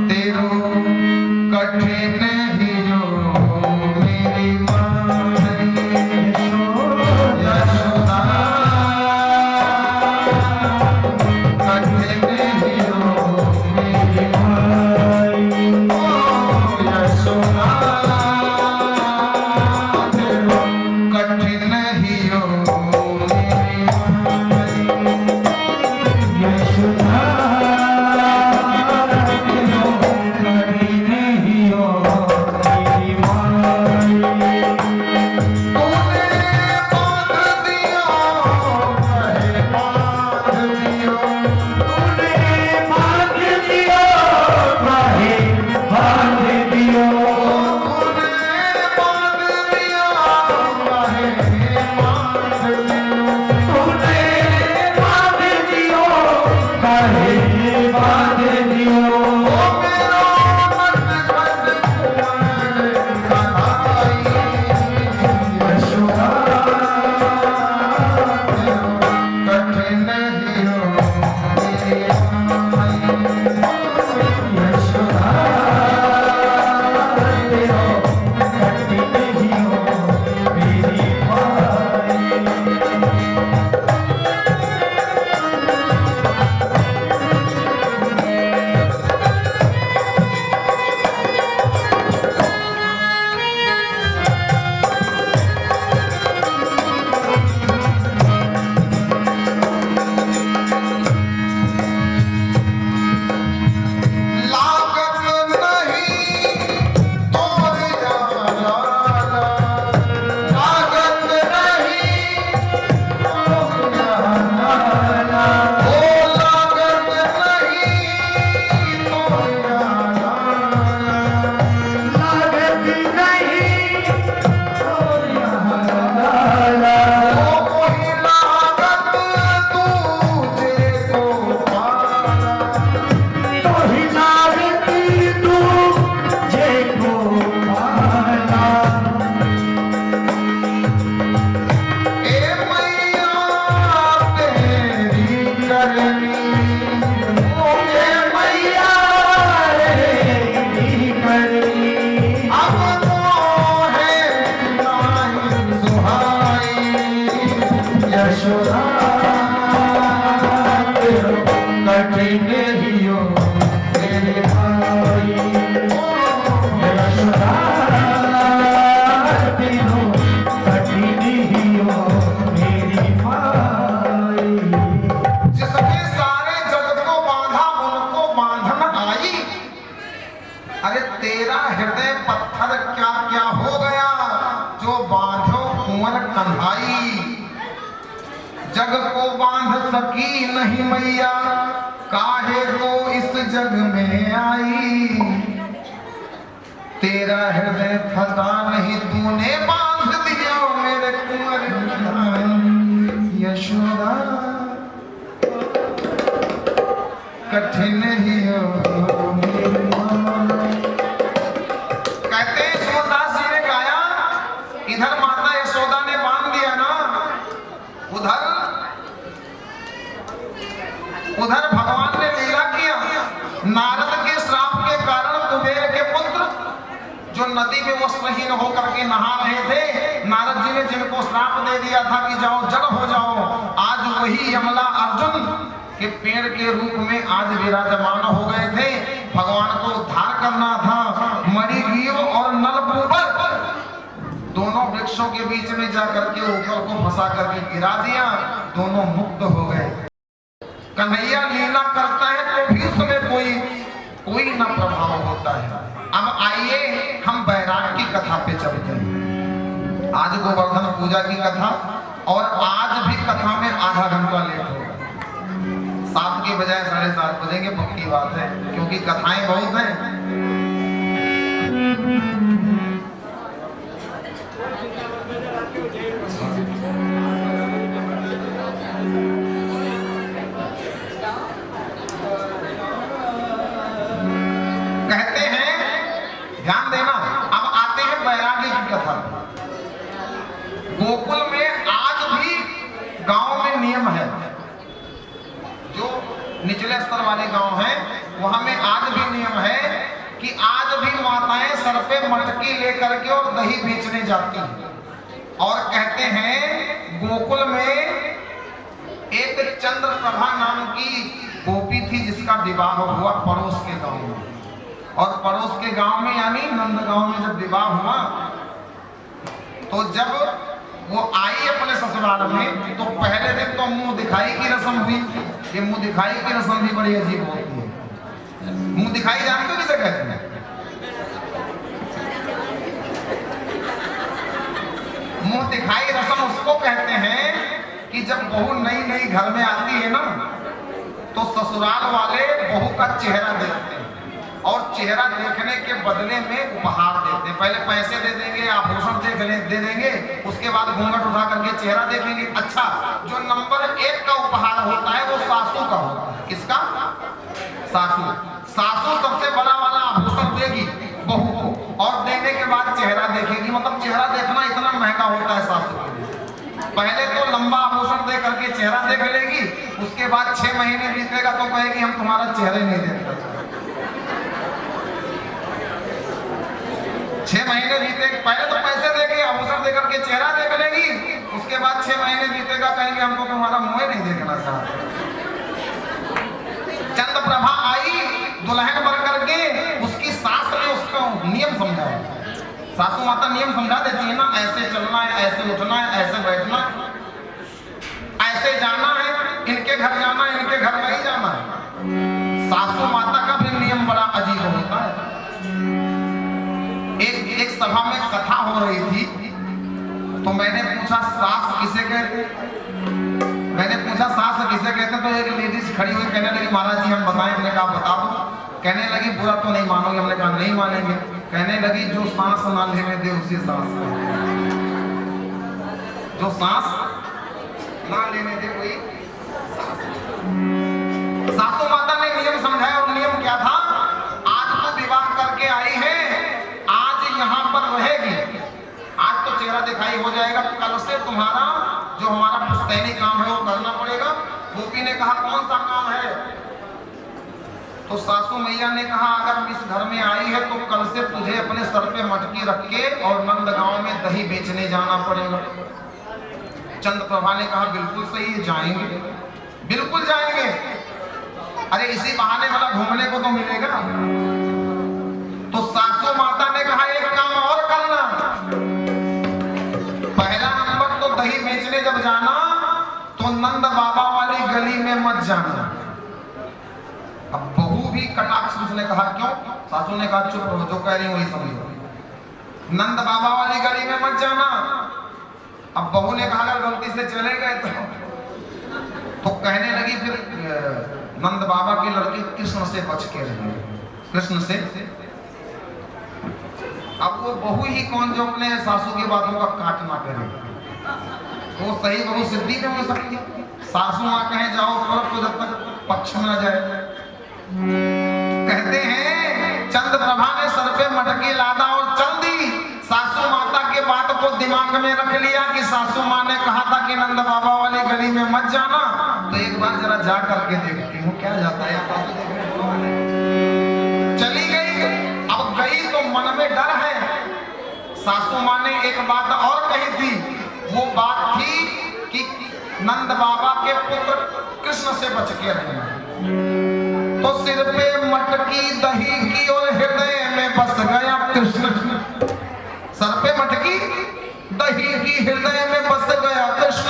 तेरो कठिन ही जो मेरी अरे तेरा हृदय पत्थर क्या क्या हो गया जो बांधो कुंवर कन्हाई। जग को बांध सकी नहीं मैया काहे को इस जग में आई। तेरा हृदय थका नहीं तूने बांध दिया मेरे कुंवर कन्हाई। यशोदा कठिन ही हो कहते हैं सूरदास जी ने गाया, इधर माता यशोदा ने बांध दिया ना, उधर भगवान ने लीला किया। नारद के श्राप के कारण कुबेर के पुत्र जो नदी में वस्त्रहीन होकर के नहा रहे थे, नारद जी ने जिनको श्राप दे दिया था कि जाओ जल हो जाओ, आज वही यमला अर्जुन के पेड़ के रूप में आज विराजमान हो गए थे। भगवान को उद्धार करना था। मणिग्रीव और नलकूबर दोनों वृक्षों के बीच में जाकर के ऊपर को फंसा करके गिरा दिया, दोनों मुक्त हो गए। कन्हैया लीला करता है तो भी उसमें कोई ना प्रभाव होता है। अब आइए हम बैराग की कथा पे चलते हैं। आज गोवर्धन पूजा की कथा, और आज भी कथा में आधा घंटा लेट होगा। 7 के बजाय 7:30 बजेंगे, पक्की बात है, क्योंकि कथाएं बहुत हैं। गांव में नियम है, जो निचले स्तर वाले गांव हैं वहां में आज भी नियम है कि आज भी माताएं सर पे मटकी लेकर के और दही बेचने जाती हैं। और कहते हैं गोकुल में एक चंद्रप्रभा नाम की गोपी थी जिसका विवाह हुआ पड़ोस के गांव में, और पड़ोस के गांव में यानी नंद गांव में जब विवाह हुआ तो जब वो आई अपने ससुराल में तो पहले दिन तो मुंह दिखाई की रस्म हुई। ये मुंह दिखाई की रस्म भी बड़ी अजीब होती है। मुंह दिखाई जानते हो किसे कहते हैं? मुंह दिखाई रस्म उसको कहते हैं कि जब बहू नई नई घर में आती है ना तो ससुराल वाले बहू का चेहरा देखते हैं और चेहरा देखने के बदले में उपहार देते हैं। पहले पैसे दे देंगे, आभूषण दे देंगे, उसके बाद घूंघट उठा करके चेहरा देखेंगे। अच्छा, जो नंबर 1 का उपहार होता है वो सासू का होता है। किसका? सासू। सासू सबसे बड़ा वाला आभूषण देगी बहू को और देने के बाद चेहरा देखेगी। मतलब चेहरा देखना इतना महंगा होता है सासू के लिए। पहले तो लंबा आभूषण दे करके चेहरा देख लेगी, उसके बाद 6 महीने बीतेगा तो कहेगी हम तुम्हारा चेहरा ही नहीं देखते। 6 महीने बीते, पहले तो पैसे देके आभूषण देकर के चेहरा देख लेगी, उसके बाद 6 महीने बीतेगा कहेंगे हमको तुम्हारा मुंह नहीं देखना चाहते। चंद्रप्रभा आई दुल्हन बन करके, उसकी सास ने उसको नियम समझाया। सासू माता नियम समझा देती है ना, ऐसे चलना है, ऐसे उठना है, ऐसे बैठना है, ऐसे जाना है, इनके घर जाना है, इनके घर नहीं जाना है। सासू माता का भी नियम बड़ा अजीब होता है। एक सभा में कथा हो रही थी तो मैंने पूछा सास किसे कहते? मैंने पूछा सास किसे कहते? तो एक लेडीज खड़ी हुई कहने लगी महाराज जी हम बताएं। हमने कहा बता दो। कहने लगी बुरा तो नहीं मानोगे? हमने कहा नहीं मानेंगे। कहने लगी जो सांस ना लेने दे उसे सांस, जो सांस ना लेने दे वही। सासू माता ने नियम समझाया और नियम क्या था? आज तो विवाह करके आई है, आज यहाँ पर रहेगी, आज तो चेहरा दिखाई हो जाएगा, कल से तुम्हारा जो हमारा पुश्तैनी काम है वो करना पड़ेगा। गोपी ने कहा कौन सा काम है? तो सासू मैया ने कहा अगर इस घर में आई है तो कल से तुझे अपने सर पे मटकी रख के और नंद गांव में दही बेचने जाना पड़ेगा। चंद्रप्रभा ने कहा बिल्कुल सही है, जाएंगे, बिल्कुल जाएंगे। अरे इसी बहाने वाला घूमने को तो मिलेगा। तो सासू माता ने कहा एक काम और करना, पहला नंबर तो दही बेचने जब जाना तो नंद बाबा वाली गली में मत जाना। अब बहू भी कटाक्ष उसने कहा क्यों? सासू ने कहा चुप रहो, जो कह रही वही समझो, नंद बाबा वाली गली में मत जाना। अब बहू ने कहा अगर गलती से चले गए तो कहने लगी फिर नंद बाबा की लड़की कृष्ण से बच के रही, कृष्ण से। अब वो बहू ही कौन जो अपने सासू की बातों का काट ना करे, वो सही बहू सिद्धि नहीं हो सकती। सासू माँ कहे जाओ तो जब तक पक्ष में न जाए। कहते हैं चंद्रप्रभा ने सर पे मटकी लादा और चल दी। सासू माता के बात को दिमाग में रख लिया कि सासू माँ ने कहा था कि नंद बाबा वाली गली में मत जाना, तो एक बार जरा जा करके देखती हूँ क्या जाता है। चली गई। अब गई तो मन में डर है। सासू माँ ने एक बात और कही थी, वो बात थी कि नंद बाबा के पुत्र कृष्ण से बच के रहना। तो सिर पे मटकी दही की और हृदय में बस गया कृष्ण। सर पे मटकी दही की, हृदय में बस गया कृष्ण।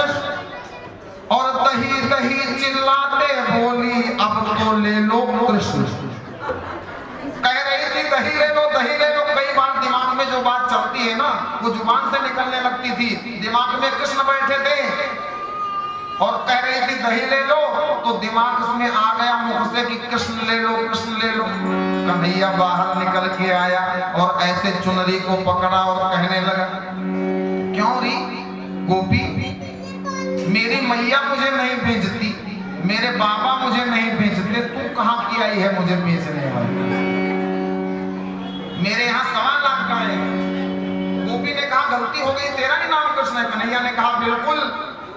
और दही दही चिल्लाते बोली अब तो ले लो कृष्ण। कह रही थी दही ले लो, दही ले लो। कई बार दिमाग में जो बात चलती है ना वो जुबान से निकलने लगती थी। दिमाग में कृष्ण बैठे थे और कह रही थी दही ले लो, तो दिमाग उसमें आ गया मुख से कि कृष्ण ले लो, कृष्ण ले लो। कन्हैया बाहर निकल के आया और ऐसे चुनरी को पकड़ा और कहने लगा क्यों री गोपी, मेरी मैया मुझे नहीं बेचती, मेरे बाबा मुझे नहीं बेचते, तू कहाँ की आई है मुझे बेचने वाली? मेरे यहाँ 1.25 लाख का है। गोपी ने कहा गलती हो गई, तेरा ही नाम कृष्ण है। कन्हैया ने कहा बिल्कुल,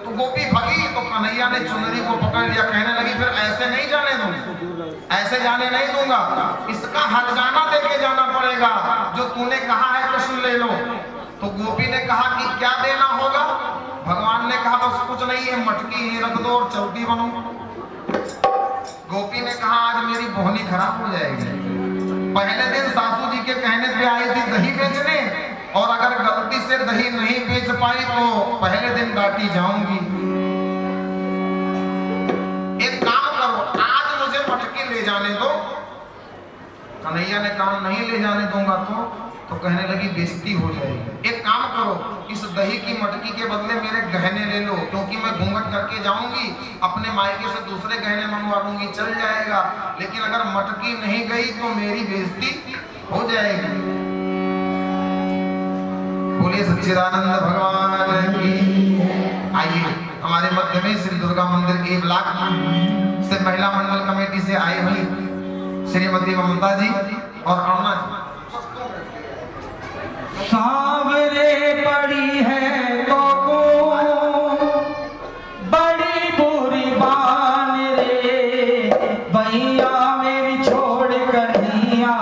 तू गोपी भगी तो कन्हैया ने चुनरी को पकड़ लिया, कहने लगी फिर ऐसे नहीं जाने दूंगा, ऐसे जाने नहीं दूंगा, इसका हरजाना देके जाना पड़ेगा, जो तूने कहा है कृष्ण ले लो। तो गोपी ने कहा कि क्या देना होगा? भगवान ने कहा बस कुछ नहीं है, मटकी ही रख दो और चलती बनो। गोपी ने कहा आज मेरी बोहनी खराब हो जाएगी। पहले दिन सासू जी के कहने पे आई थी दही बेचने, और अगर गलती से दही नहीं बेच पाई तो पहले दिन डांटी जाऊंगी। एक काम करो, आज मुझे मटकी ले जाने दो। कन्हैया ने कहा नहीं ले जाने दूंगा तो कहने लगी बेइज्जती हो जाएगी। एक काम करो, इस दही की मटकी के बदले मेरे गहने ले लो, क्योंकि मैं घूंघट करके जाऊंगी, अपने मायके से दूसरे गहने मंगवा लूंगी, चल जाएगा, लेकिन अगर मटकी नहीं गई तो मेरी बेइज्जती हो जाएगी। बोलिए सच्चिदानंद भगवान की। आइए हमारे मध्य में श्री दुर्गा मंदिर के ब्लॉक से महिला मंडल कमेटी से आई हुई श्रीमती ममता जी और अरुणा जी। सांवरे पड़ी है तो बड़ी बुरी बान रे, भैया मेरी छोड़ कन्हैया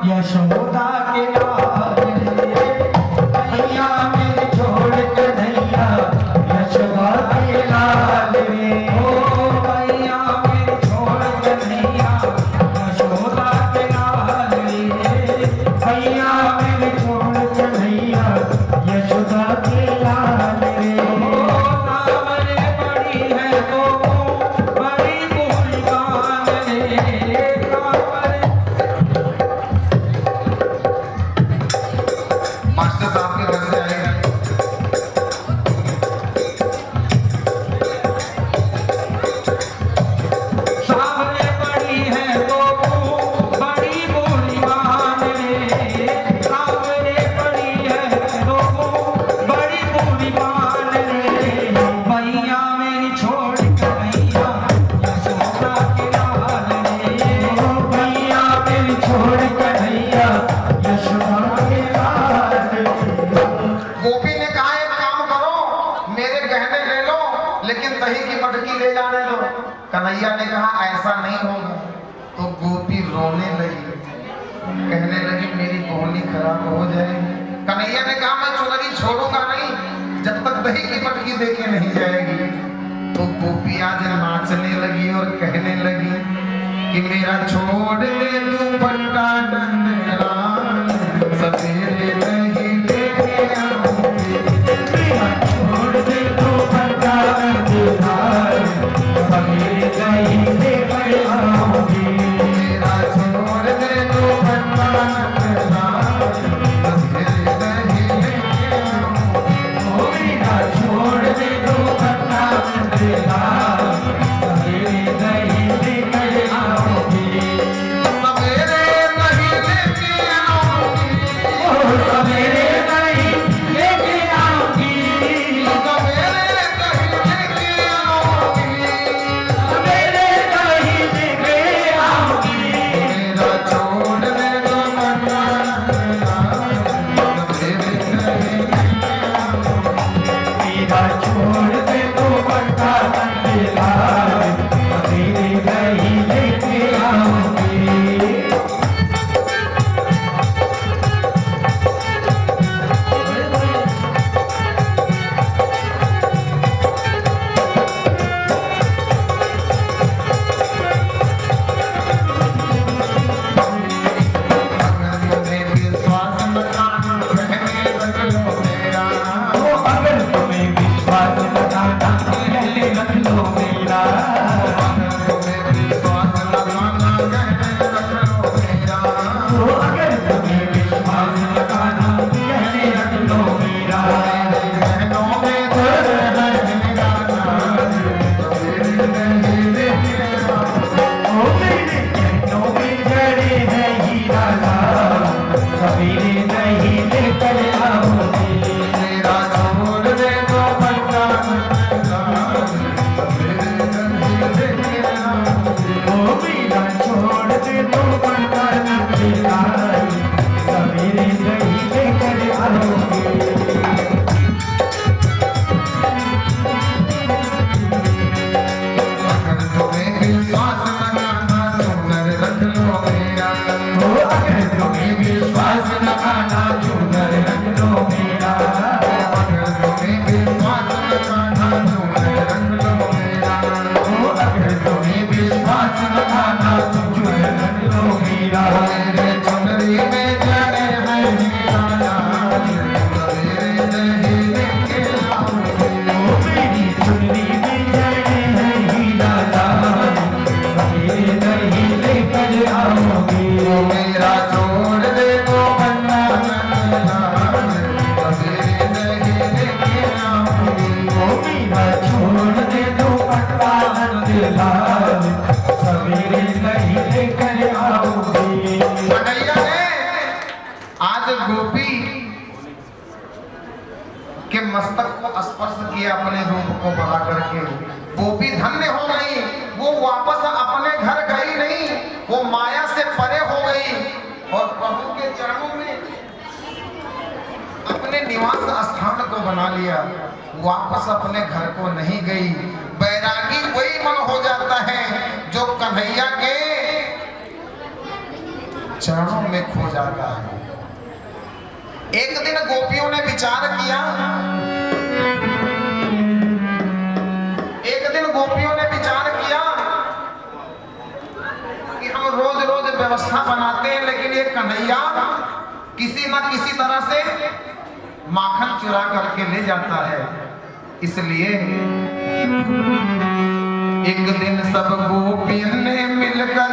यशोदा के लाल रे, भैया मेरी छोड़ कन्हैया यशोदा के लाल रे, ओ भैया मेरी छोड़ कन्हैया यशोदा के लाल रे, भैया मेरी छोड़ कन्हैया यशोदा के लाल रे। ओ सांवरे पड़ी है तो बड़ी बुरी बान रे, सांवरे। मास्टर साहब के घर से आए हैं। सांवरे पड़ी है तो बड़ी बुरी बान रे, सांवरे पड़ी है तो बड़ी बुरी बान रे, भैया मेरी छोड़ कन्हैया यशोदा के लाल रे, ओ भैया मेरी छोड़ कन्हैया यशोदा के लाल रे। गोपी ने कहा एक काम करो, मेरे गहने ले लो, लेकिन दही की मटकी ले जाने दो। कन्हैया ने कहा ऐसा नहीं होगा। तो गोपी रोने लगी, कहने लगी मेरी बोहनी खराब हो जाएगी। कन्हैया ने कहा मैं चुनरी छोड़ूंगा नहीं जब तक दही की मटकी देके नहीं जाएगी। तो गोपी आज नाचने लगी और कहने लगी कि मेरा छोड़ दे दुपट्टा नंदलाल, सवेरे दही लेके आऊंगी, मेरा छोड़ दे दुपट्टा नंदलाल, सवेरे दही लेके आऊंगी, मेरा छोड़ दे दुपट्टा नंदलाल, सवेरे दही लेके आऊंगी, ओ मेरा छोड़ दे दुपट्टा नंदलाल, सवेरे दही लेके आऊंगी, सवेरे दही लेके आऊंगी, ओ सवेरे दही लेके आऊंगी, सवेरे दही लेके आऊंगी, सवेरे दही लेके आऊंगी, मेरा छोड़ दे दुपट्टा नंदलाल, सवेरे दही लेके आऊंगी। मेरा छोड़ दे दुपट्टा नंदलाल, सवेरे दही लेके आऊंगी। अगर में विश्वास न करना, कहने लग लो मेरा, ओ अगर तुम्हें विश्वास लगाना कहने लग लो मेरा, अगर में विश्वास न करना, कहने लग लो मेरा, ओ अगर तुम्हें विश्वास लगाना कहने लग लो मेरा, बहनों में दर है मेरा नाम, सवेरे दही लेके आऊंगी, ओ मेरे कहनों में जड़े है हीरा लाल, सवेरे दही लेकर आऊंगी, मेरा छोड़ दे दुपट्टा नंदलाल, सवेरे दही लेके अपने रूप को बढ़ा करके। गोपी धन्य हो गई, वो वापस अपने घर गई नहीं, वो माया से परे हो गई और प्रभु के चरणों में अपने निवास स्थान को बना लिया, वापस अपने घर को नहीं गई। बैरागी वही मन हो जाता है जो कन्हैया के चरणों में खो जाता है। एक दिन गोपियों ने विचार किया, कि हम रोज रोज व्यवस्था बनाते हैं, लेकिन ये कन्हैया किसी न किसी तरह से माखन चुरा करके ले जाता है। इसलिए एक दिन सब गोपियों ने मिलकर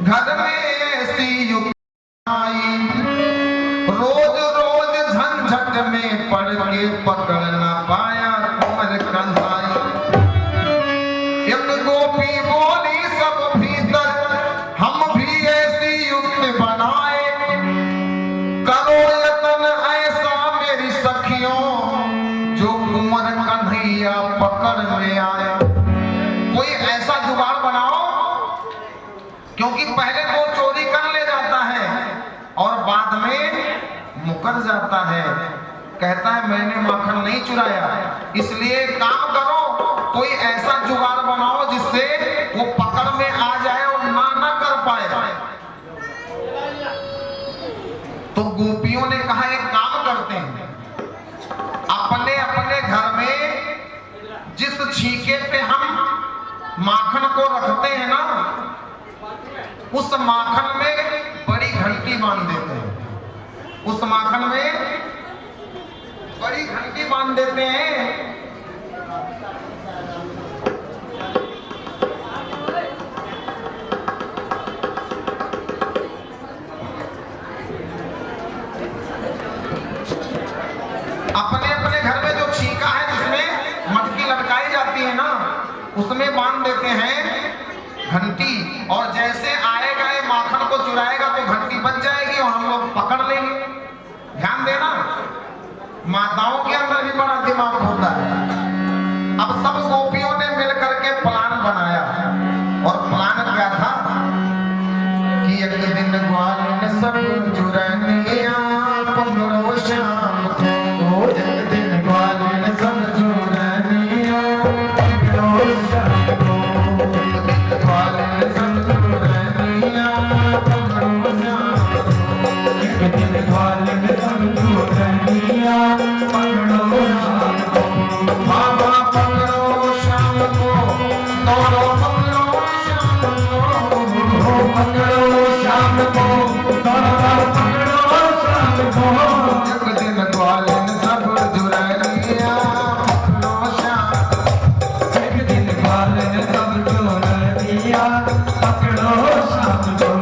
घर में ऐसी युक्ति आई, रोज रोज झंझट में पड़ के पकड़ ना पाया कुंवर कन्हैया। एक गोपी बोली सब भीतर, हम भी ऐसी युक्ति बनाए, करो यतन ऐसा मेरी सखियों, जो कुंवर कन्हैया पकड़ में आया। कोई ऐसा जुगाड़ बनाओ, क्योंकि पहले तो चोरी कर ले जाता है और बाद में मुकर जाता है। कहता है मैंने माखन नहीं चुराया, इसलिए काम करो, कोई ऐसा जुगाड़ बनाओ जिससे वो पकड़ में आ जाए और ना कर पाए। तो गोपियों ने कहा एक काम करते हैं, अपने अपने घर में जिस छीके पे हम माखन को रखते हैं ना, उस माखन में बड़ी घंटी बांध देते हैं। उस माखन में बड़ी घंटी बांध देते हैं। अपने अपने घर में जो छीका है जिसमें मटकी लटकाई जाती है ना, उसमें बांध देते हैं घंटी, और जैसे आएगा ये माखन को चुराएगा तो घंटी बच जाएगी और हम लोग पकड़ लेंगे। ध्यान देना, माताओं के अंदर भी बड़ा दिमाग होता है। अब सब गोपियों ने मिलकर के प्लान बनाया, और प्लान क्या था कि एक दिन ग्वालिन सब जुरनिया पकड़ो शाम को, एक दिन ग्वालिन सब जुरनिया पकड़ो शाम को, ग्वालिन सब जुरनिया पकड़ो शाम को, एक दिन ग्वालिन सब जुरनिया पकड़ो शाम को। बाबा पकड़ो शाम को, दोनों पकड़ो शाम को, पकड़ो शाम को, दोनों पकड़ो शाम को, एक दिन ग्वालिन सब जुरनिया पकड़ो शाम को, एक दिन ग्वालिन सब जुरनिया पकड़ो शाम को।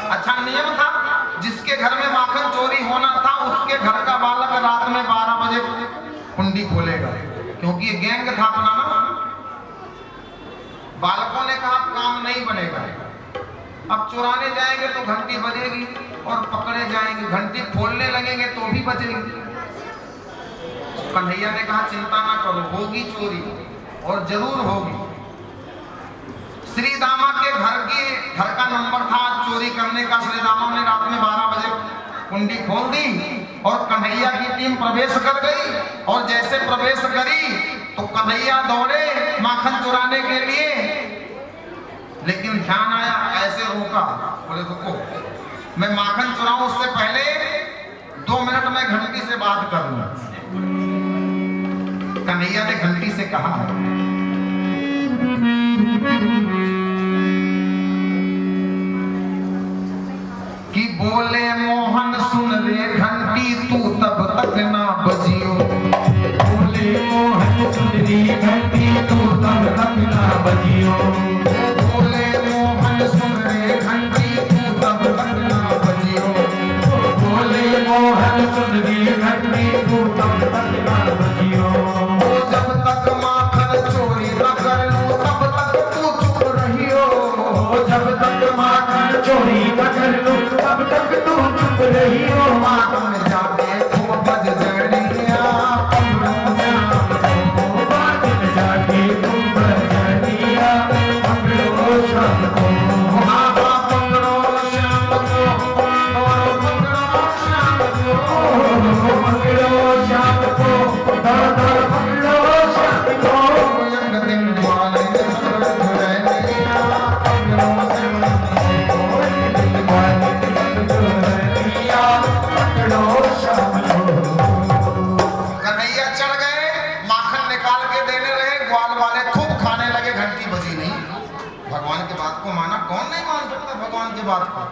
अच्छा नियम था, जिसके घर में माखन चोरी होना था उसके घर का बालक रात में 12 बजे कुंडी खोलेगा, क्योंकि ये गैंग था अपना ना। बालकों ने कहा काम नहीं बनेगा, अब चुराने जाएंगे तो घंटी बजेगी और पकड़े जाएंगे, घंटी खोलने लगेंगे तो भी बजेगी। कन्हैया ने कहा चिंता ना करो, होगी चोरी और जरूर होगी। श्री दामा के घर का नंबर था चोरी करने का। श्री दामा ने रात में 12 बजे कुंडी खोल दी और कन्हैया की टीम प्रवेश कर गई। और जैसे प्रवेश करी तो कन्हैया दौड़े माखन चुराने के लिए, लेकिन ध्यान आया, ऐसे रोका, बोले रुको, मैं माखन चुराऊं उससे पहले 2 मिनट में घंटी से बात कर लूं। कन्हैया ने घंटी से कहा कि बोले मोहन सुन रे घंटी तू तब तक ना बजियो। बोले मोहन सुन रे घंटी तू तब तक ना बजियो। बोले मोहन सुन रे घंटी तू तब तक ना बजियो। बोले मोहन सुन रे घंटी तू तब तक ना बजियो। जब तक माखन चोरी न कर लूं तब तक तू चुप रहियो। जब तक माखन चोरी न कर लूं तब तक तू चुप रहियो। माखन जाके खूब बज जड़िया, पकड़ो श्याम को। माखन जाके खूब बज जड़िया, पकड़ो श्याम को। हाँ हाँ पकड़ो श्याम को, और पकड़ो श्याम को। पकड़ो श्याम को, पकड़ो श्याम को। एक दिन वाले सब जुड़ैनिया, पकड़ो श्याम को। एक दिन वाले सब जुड़ैनिया, पकड़ो श्याम को। कन्हैया चढ़ गए, माखन निकाल के देने रहे, ग्वाल वाले खूब खाने लगे, घंटी बजी नहीं। भगवान की बात को माना, कौन नहीं मान सकता भगवान की बात को।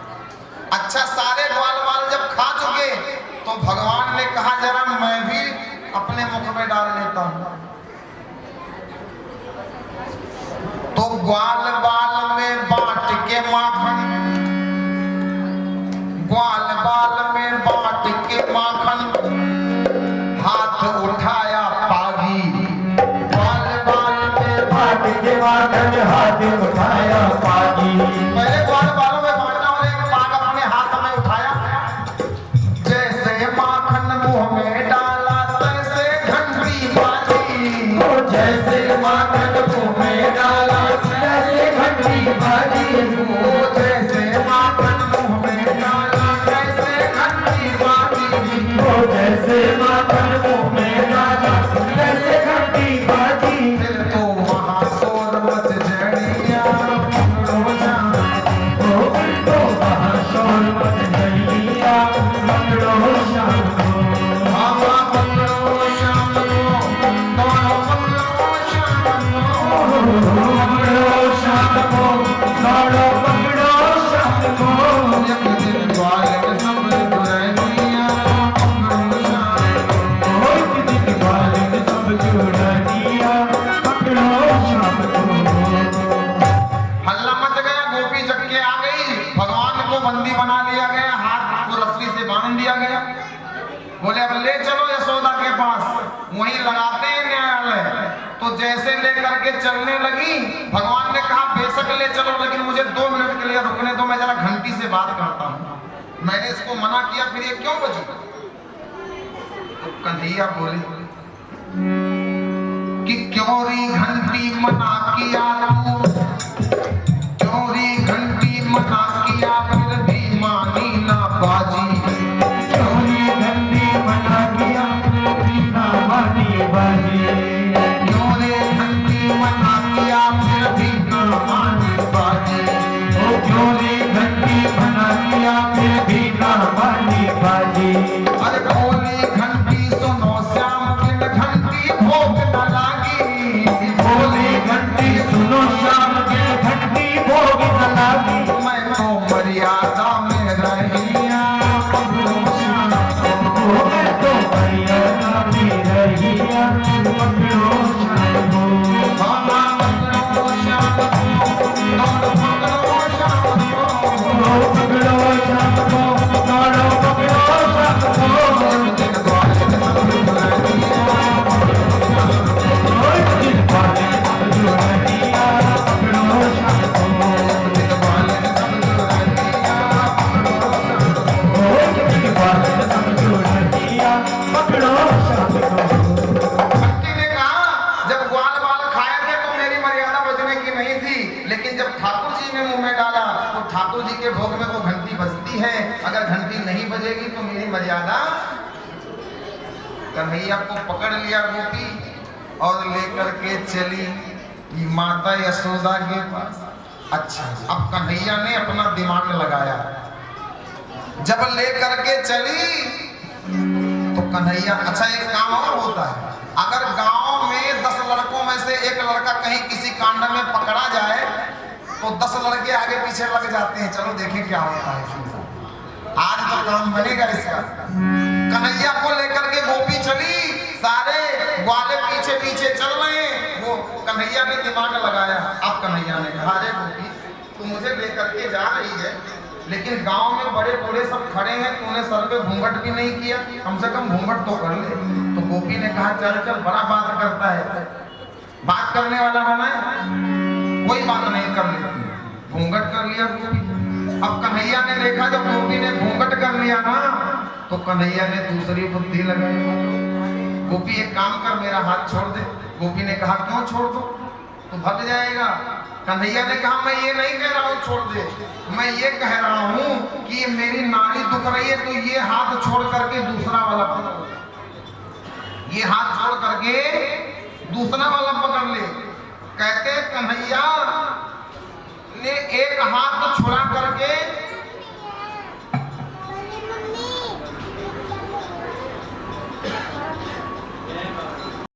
अच्छा सारे ग्वाल वाल जब खा चुके तो भगवान ने कहा जरा मैं भी अपने मुख में डाल लेता हूं। तो ग्वाल बाल में बांट के माखन, ग्वाल बाल में बांट के माखन, हाथ उठाया पागी। ग्वाल बाल में बांट के माखन, हाथ उठाया पागी। पहले ग्वाल बालों में बांटा और एक पाग अपने हाथ में उठाया। जैसे माखन मुंह में डाला तैसे घंटी बाजी। जैसे माखन मुंह में डाला तैसे घंटी बाजी। जैसे माखन मुंह में डाला तैसे घंटी बाजी। जैसे माखन मुंह में डाला तैसे घंटी बाजी। फिर तो वहां शोर मच जड़िया, पकड़ो श्याम को। तो वहाँ शोर मच जड़िया, पकड़ो श्याम को। बाबा पकड़ो श्याम को, दोनों पकड़ो श्याम को। पकड़ो श्याम को, दौड़ो पकड़ो श्याम को। एक दिन ग्वाल सब जुड़ैनिया, पकड़ो श्याम को। एक दिन ग्वाल सब जुड़ैनिया, पकड़ो श्याम को। हल्ला मच गया, गोपी जग के आ गई, भगवान को बंदी बना लिया गया, हाथ को रस्सी से बांध दिया गया। बोले अब ले चलो यशोदा के पास, वहीं लगाते हैं न्यायालय। तो जैसे लेकर के चलने लगी, भगवान ने कहा बेशक ले चलो, लेकिन मुझे 2 मिनट के लिए रुकने दो, मैं जरा घंटी से बात करता हूँ। मैंने इसको मना किया, फिर ये क्यों बजी? तो कन्हैया बोले कि क्यों री घंटी मना किया तू, क्यों री घंटी मना किया, फिर भी मानी ना बाजी। क्यों री घंटी मना किया, फिर भी ना मानी बाजी। क्यों रे घंटी मना किया, फिर भी ना मानी बाजी। ओ क्यों री घंटी मना किया, फिर भी ना मानी बाजी। अरे बोली घंटी सुनो श्याम, बिन घंटी भोग न लागी। बोली घंटी सुनो श्याम, लेकिन जब ठाकुर जी ने मुंह में डाला तो ठाकुर जी के भोग में वो घंटी बजती है, अगर घंटी नहीं बजेगी तो मेरी मर्यादा। कन्हैया को पकड़ लिया गोपी और लेकर के चली माता यशोदा के पास। अच्छा, अब कन्हैया ने अपना दिमाग लगाया, जब लेकर के चली तो कन्हैया, अच्छा एक काम और होता है, अगर गांव में 10 लड़कों में से एक लड़का कहीं किसी कांड में पकड़ा जाए तो 10 लड़के आगे पीछे लग जाते हैं, चलो देखें क्या होता है। आज तो काम बनेगा इसका। कन्हैया को लेकर के गोपी चली, सारे ग्वाले पीछे पीछे चल रहे हैं। वो कन्हैया ने दिमाग लगाया। अब कन्हैया ने कहा, अरे गोपी तू मुझे लेकर के जा रही है, लेकिन गांव में बड़े बूढ़े सब खड़े हैं, तूने सर पे घूंघट भी नहीं किया, कम से कम घूंघट तो कर ले। तो गोपी ने कहा, चल चल, बड़ा बात करता है, बात करने वाला बना है, कोई बात नहीं, कर लेती। घूंघट कर लिया गोपी। अब कन्हैया ने देखा जब गोपी ने घूंघट कर लिया ना, तो कन्हैया ने दूसरी बुद्धि लगाई। गोपी एक काम कर, मेरा हाथ छोड़ दे। गोपी ने कहा, क्यों छोड़ दो, तो भाग जाएगा। कन्हैया ने कहा, मैं ये नहीं कह रहा हूँ छोड़ दे, मैं ये कह रहा हूँ कि मेरी नाड़ी दुख रही है तो ये हाथ छोड़ करके दूसरा वाला पकड़, ये हाथ छोड़ करके दूसरा वाला पकड़ ले। कहते कन्हैया ने एक हाथ छुड़ा करके